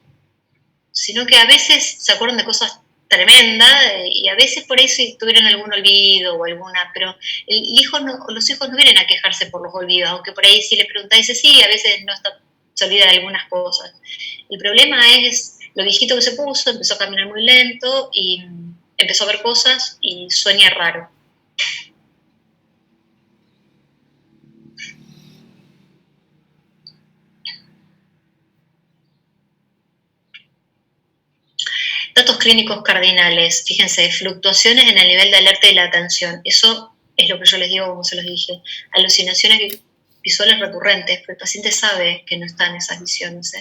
Sino que a veces se acuerdan de cosas tremendas y a veces por ahí si tuvieran algún olvido o alguna, pero los hijos no vienen a quejarse por los olvidos, aunque por ahí si le preguntáis, dice sí, a veces se olvida de algunas cosas. El problema es lo viejito que se puso, empezó a caminar muy lento y empezó a ver cosas y sueña raro. Datos clínicos cardinales, fíjense, fluctuaciones en el nivel de alerta y la atención. Eso es lo que yo les digo, como se los dije. Alucinaciones visuales recurrentes, pero el paciente sabe que no están esas visiones,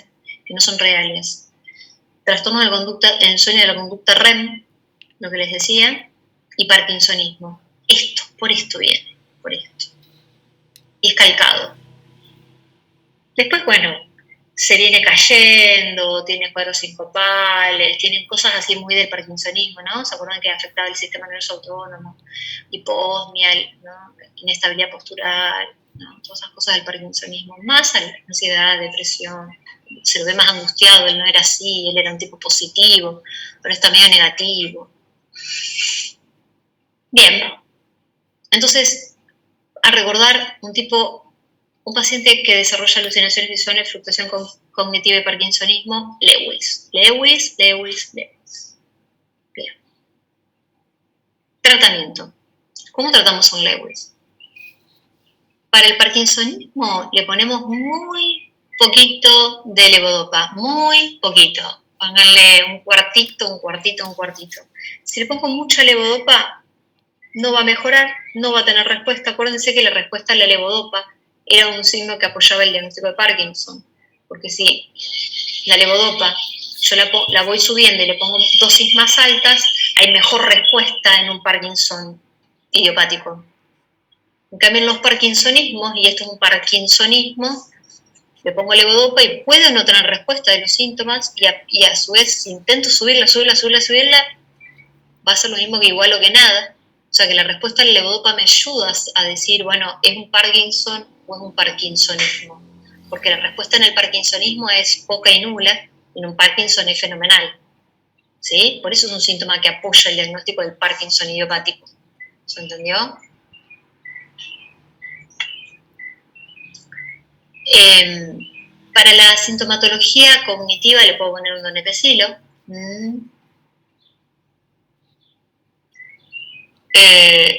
que no son reales. Trastorno de conducta, el sueño de la conducta REM, lo que les decía, y parkinsonismo. Por esto viene, por esto. Y es calcado. Después, bueno, se viene cayendo, tiene cuadros sincopales, tienen cosas así muy del parkinsonismo, ¿no? ¿Se acuerdan que afectaba el sistema nervioso autónomo? Hiposmia, ¿no? Inestabilidad postural, ¿no? Todas esas cosas del parkinsonismo, más ansiedad, depresión, se lo ve más angustiado, él no era así, él era un tipo positivo, pero está medio negativo. Bien, entonces, a recordar un paciente que desarrolla alucinaciones visuales, fluctuación cognitiva y parkinsonismo, Lewis. Bien. Tratamiento. ¿Cómo tratamos un Lewis? Para el parkinsonismo le ponemos muy poquito de levodopa, muy poquito. Pónganle un cuartito. Si le pongo mucha levodopa, no va a mejorar, no va a tener respuesta. Acuérdense que la respuesta a la levodopa era un signo que apoyaba el diagnóstico de Parkinson. Porque si la levodopa yo la voy subiendo y le pongo dosis más altas, hay mejor respuesta en un Parkinson idiopático. En cambio, en los parkinsonismos, y esto es un parkinsonismo, le pongo levodopa y puedo no tener respuesta de los síntomas, y a su vez, si intento subirla, va a ser lo mismo que igual o que nada. O sea que la respuesta a la levodopa me ayuda a decir, bueno, ¿es un Parkinson o es un parkinsonismo? Porque la respuesta en el parkinsonismo es poca y nula, y en un Parkinson es fenomenal. ¿Sí? Por eso es un síntoma que apoya el diagnóstico del Parkinson idiopático. ¿Se entendió? Para la sintomatología cognitiva le puedo poner un donepezilo.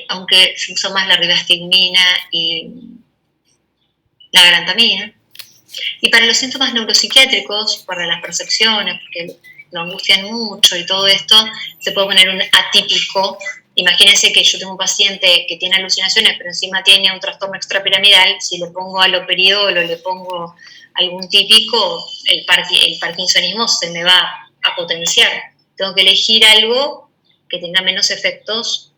Aunque se usa más la ribastigmina y la garantamina. Y para los síntomas neuropsiquiátricos, para las percepciones, porque lo angustian mucho y todo esto, se puede poner un atípico. Imagínense que yo tengo un paciente que tiene alucinaciones, pero encima tiene un trastorno extrapiramidal. Si le pongo haloperidol o le pongo algún típico, el parkinsonismo se me va a potenciar. Tengo que elegir algo que tenga menos efectos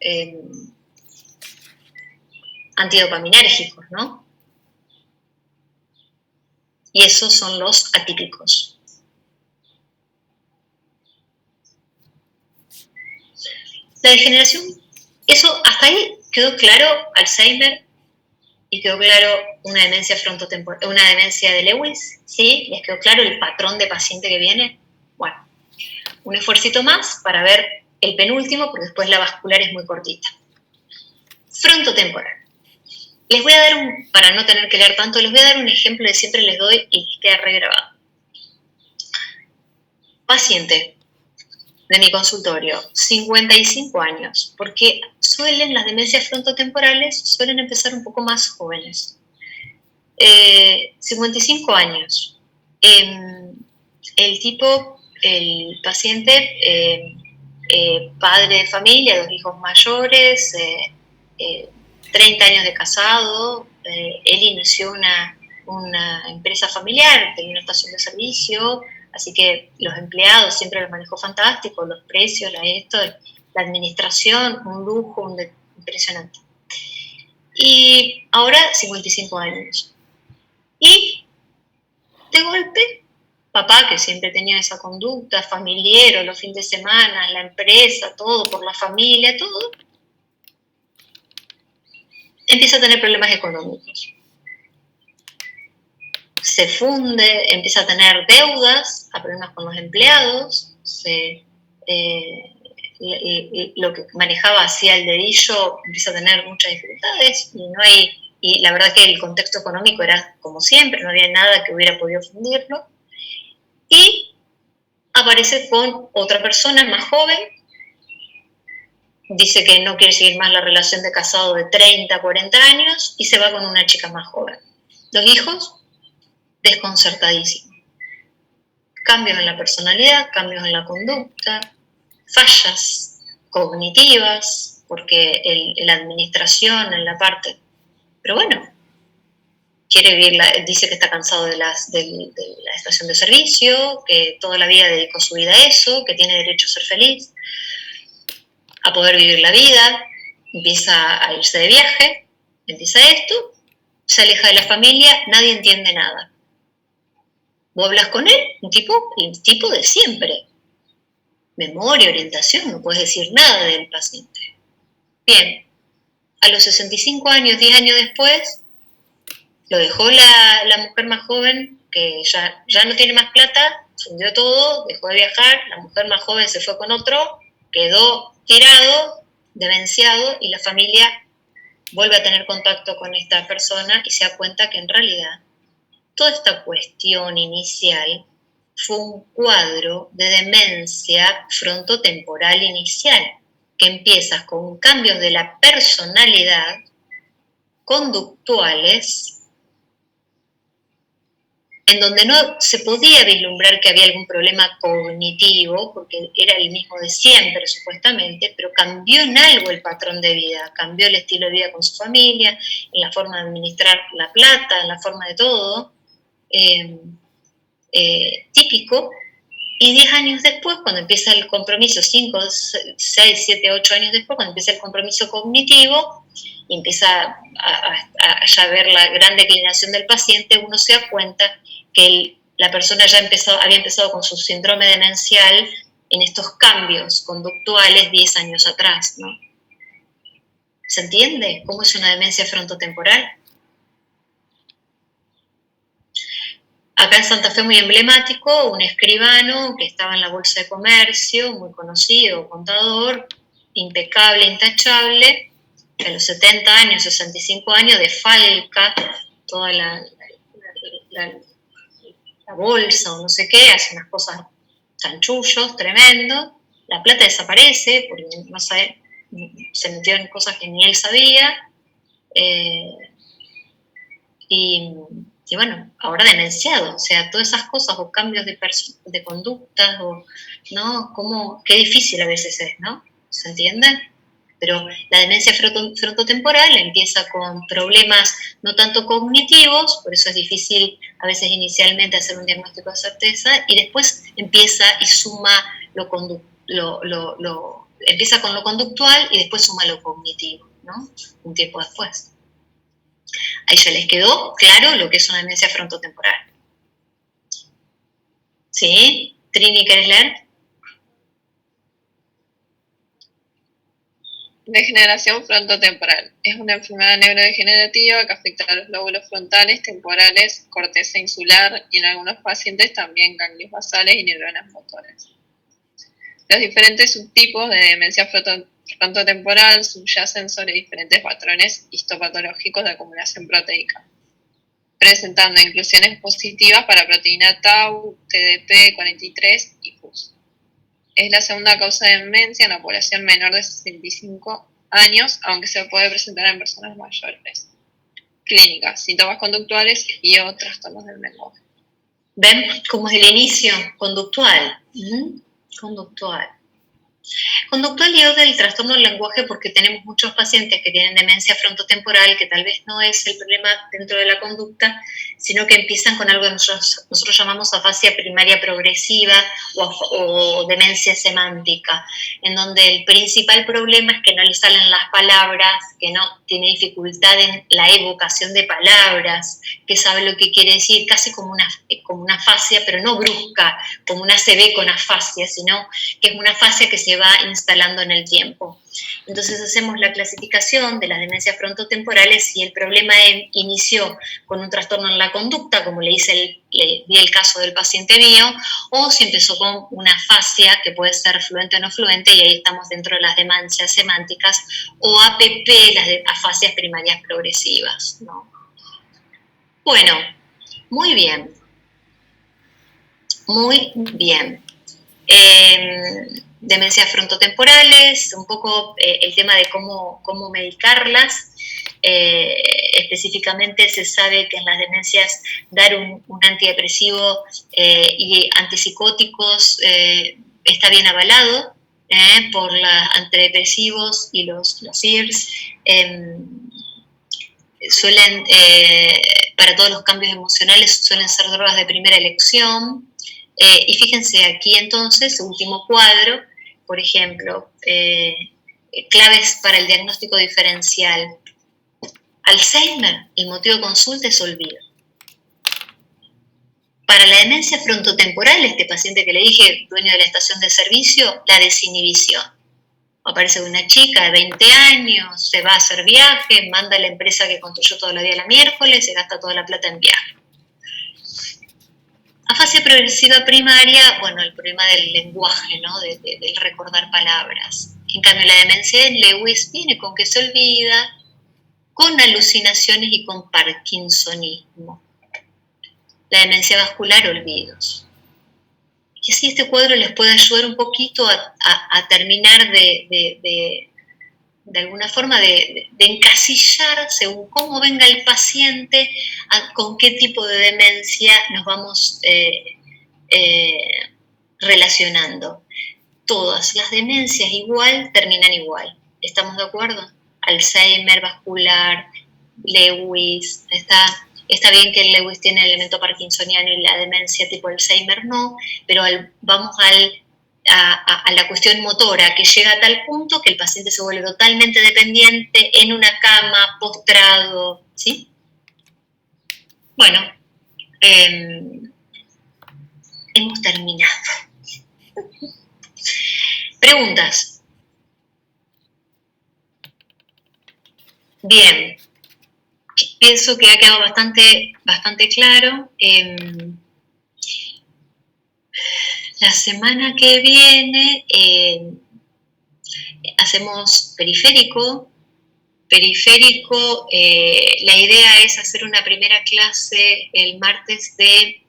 antidopaminérgicos, ¿no? Y esos son los atípicos. La degeneración, eso hasta ahí quedó claro, Alzheimer, y quedó claro una demencia frontotemporal, una demencia de Lewis, ¿sí? ¿Les quedó claro el patrón de paciente que viene? Bueno, un esfuercito más para ver el penúltimo, porque después la vascular es muy cortita. Frontotemporal. Les voy a dar para no tener que leer tanto, les voy a dar un ejemplo que siempre les doy y les queda regrabado. Paciente de mi consultorio, 55 años, porque las demencias frontotemporales suelen empezar un poco más jóvenes. 55 años. El paciente, padre de familia, 2 hijos mayores, 30 años de casado, él inició una empresa familiar, tenía una estación de servicio, así que los empleados siempre los manejó fantástico, los precios, la administración, un lujo, impresionante. Y ahora 55 años. Y de golpe, papá, que siempre tenía esa conducta familiar, los fines de semana, la empresa, todo por la familia, todo, empieza a tener problemas económicos. Se funde, empieza a tener deudas, a problemas con los empleados, lo que manejaba hacia el dedillo empieza a tener muchas dificultades y la verdad que el contexto económico era como siempre, no había nada que hubiera podido fundirlo. Y aparece con otra persona más joven, dice que no quiere seguir más la relación de casado de 30, 40 años y se va con una chica más joven. Los hijos, desconcertadísimos. Cambios en la personalidad, cambios en la conducta, fallas cognitivas, porque la administración en la parte... Pero bueno, quiere vivir, dice que está cansado de la estación de servicio, que toda la vida dedicó su vida a eso, que tiene derecho a ser feliz, a poder vivir la vida, empieza a irse de viaje, empieza esto, se aleja de la familia, nadie entiende nada. Vos hablas con él, el tipo de siempre. Memoria, orientación, no puedes decir nada del paciente. Bien, a los 65 años, 10 años después, lo dejó la mujer más joven porque ya no tiene más plata, fundió todo, dejó de viajar, la mujer más joven se fue con otro, quedó tirado, demenciado, y la familia vuelve a tener contacto con esta persona y se da cuenta que en realidad toda esta cuestión inicial fue un cuadro de demencia frontotemporal inicial, que empieza con cambios de la personalidad conductuales, en donde no se podía vislumbrar que había algún problema cognitivo, porque era el mismo de siempre supuestamente, pero cambió en algo el patrón de vida, cambió el estilo de vida con su familia, en la forma de administrar la plata, en la forma de todo, típico. Y 10 años después, cuando empieza el compromiso, 5, 6, 7, 8 años después, cuando empieza el compromiso cognitivo y empieza a ya ver la gran declinación del paciente, uno se da cuenta que la persona ya había empezado con su síndrome demencial en estos cambios conductuales 10 años atrás, ¿no? ¿Se entiende cómo es una demencia frontotemporal? Acá en Santa Fe, muy emblemático, un escribano que estaba en la Bolsa de Comercio, muy conocido, contador, impecable, intachable, a los 70 años, 65 años, defalca toda la bolsa o no sé qué, hace unas cosas chanchullos, tremendo, la plata desaparece, porque no sabe, se metió en cosas que ni él sabía, y bueno, ahora demenciado, o sea, todas esas cosas o cambios de conductas, o, ¿no? Qué difícil a veces es, ¿no? ¿Se entiende? Pero la demencia frontotemporal empieza con problemas no tanto cognitivos, por eso es difícil a veces inicialmente hacer un diagnóstico de certeza, y después empieza y suma empieza con lo conductual y después suma lo cognitivo, ¿no? Un tiempo después. Ahí ya les quedó claro lo que es una demencia frontotemporal. ¿Sí? Trini, ¿querés leer? Degeneración frontotemporal. Es una enfermedad neurodegenerativa que afecta a los lóbulos frontales, temporales, corteza insular y en algunos pacientes también ganglios basales y neuronas motores. Los diferentes subtipos de demencia frontotemporal subyacen sobre diferentes patrones histopatológicos de acumulación proteica, presentando inclusiones positivas para proteína tau, TDP43 y FUS. Es la segunda causa de demencia en la población menor de 65 años, aunque se puede presentar en personas mayores. Clínica, síntomas conductuales y o trastornos del lenguaje. ¿Ven cómo es el inicio? Conductual. Conductual. Conductual y o del trastorno del lenguaje, porque tenemos muchos pacientes que tienen demencia frontotemporal, que tal vez no es el problema dentro de la conducta, sino que empiezan con algo que nosotros llamamos afasia primaria progresiva o demencia semántica, en donde el principal problema es que no le salen las palabras, que no tiene dificultad en la evocación de palabras, que sabe lo que quiere decir, casi como una afasia, pero no brusca, como una ACV con afasia, sino que es una afasia que se va instalando en el tiempo. Entonces hacemos la clasificación de las demencias frontotemporales si el problema inició con un trastorno en la conducta, como le di el caso del paciente mío, o si empezó con una afasia que puede ser fluente o no fluente, y ahí estamos dentro de las demencias semánticas, o APP, las de afasias primarias progresivas, ¿no? Bueno, muy bien. Muy bien. Demencias frontotemporales, un poco el tema de cómo medicarlas. Específicamente se sabe que en las demencias dar un antidepresivo y antipsicóticos está bien avalado por los antidepresivos y los IRS. Para todos los cambios emocionales suelen ser drogas de primera elección. Y fíjense aquí entonces, último cuadro, por ejemplo, claves para el diagnóstico diferencial. Alzheimer, el motivo de consulta es olvido. Para la demencia frontotemporal, este paciente que le dije, dueño de la estación de servicio, la desinhibición. Aparece una chica de 20 años, se va a hacer viaje, manda a la empresa que construyó toda la vida la miércoles, se gasta toda la plata en viaje. Afasia progresiva primaria, bueno, el problema del lenguaje, ¿no? Del recordar palabras. En cambio, la demencia de Lewis viene con que se olvida, con alucinaciones y con parkinsonismo. La demencia vascular, olvidos. Y así este cuadro les puede ayudar un poquito a terminar de alguna forma de encasillar según cómo venga el paciente, con qué tipo de demencia nos vamos relacionando. Todas las demencias igual terminan igual. ¿Estamos de acuerdo? Alzheimer, vascular, Lewis, está bien que el Lewis tiene el elemento parkinsoniano y la demencia tipo Alzheimer no, pero vamos a la cuestión motora, que llega a tal punto que el paciente se vuelve totalmente dependiente en una cama, postrado, ¿sí? Bueno, hemos terminado. Preguntas. Bien, pienso que ha quedado bastante claro. La semana que viene hacemos periférico. La idea es hacer una primera clase el martes de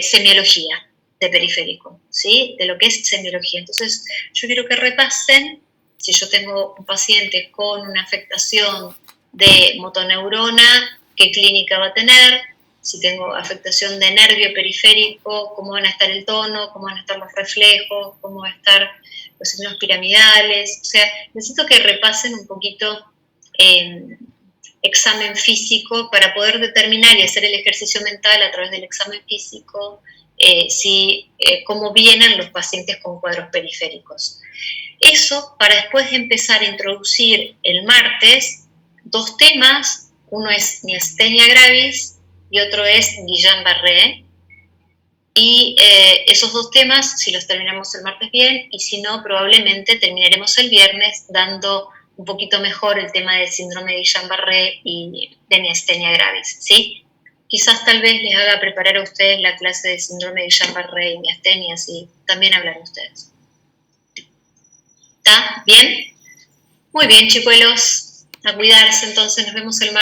semiología de periférico, ¿sí? De lo que es semiología. Entonces, yo quiero que repasen, si yo tengo un paciente con una afectación de motoneurona, ¿qué clínica va a tener? Si tengo afectación de nervio periférico, ¿cómo van a estar el tono? ¿Cómo van a estar los reflejos? ¿Cómo van a estar los signos piramidales? O sea, necesito que repasen un poquito examen físico para poder determinar y hacer el ejercicio mental a través del examen físico cómo vienen los pacientes con cuadros periféricos. Eso para después empezar a introducir el martes 2 temas, uno es miastenia gravis y otro es Guillain-Barré, y esos 2 temas, si los terminamos el martes bien, y si no, probablemente terminaremos el viernes dando un poquito mejor el tema del síndrome de Guillain-Barré y de miastenia gravis, ¿sí? Quizás tal vez les haga preparar a ustedes la clase de síndrome de Guillain-Barré y miastenia, así también hablan ustedes. ¿Está bien? Muy bien, chicuelos. A cuidarse, entonces nos vemos el martes.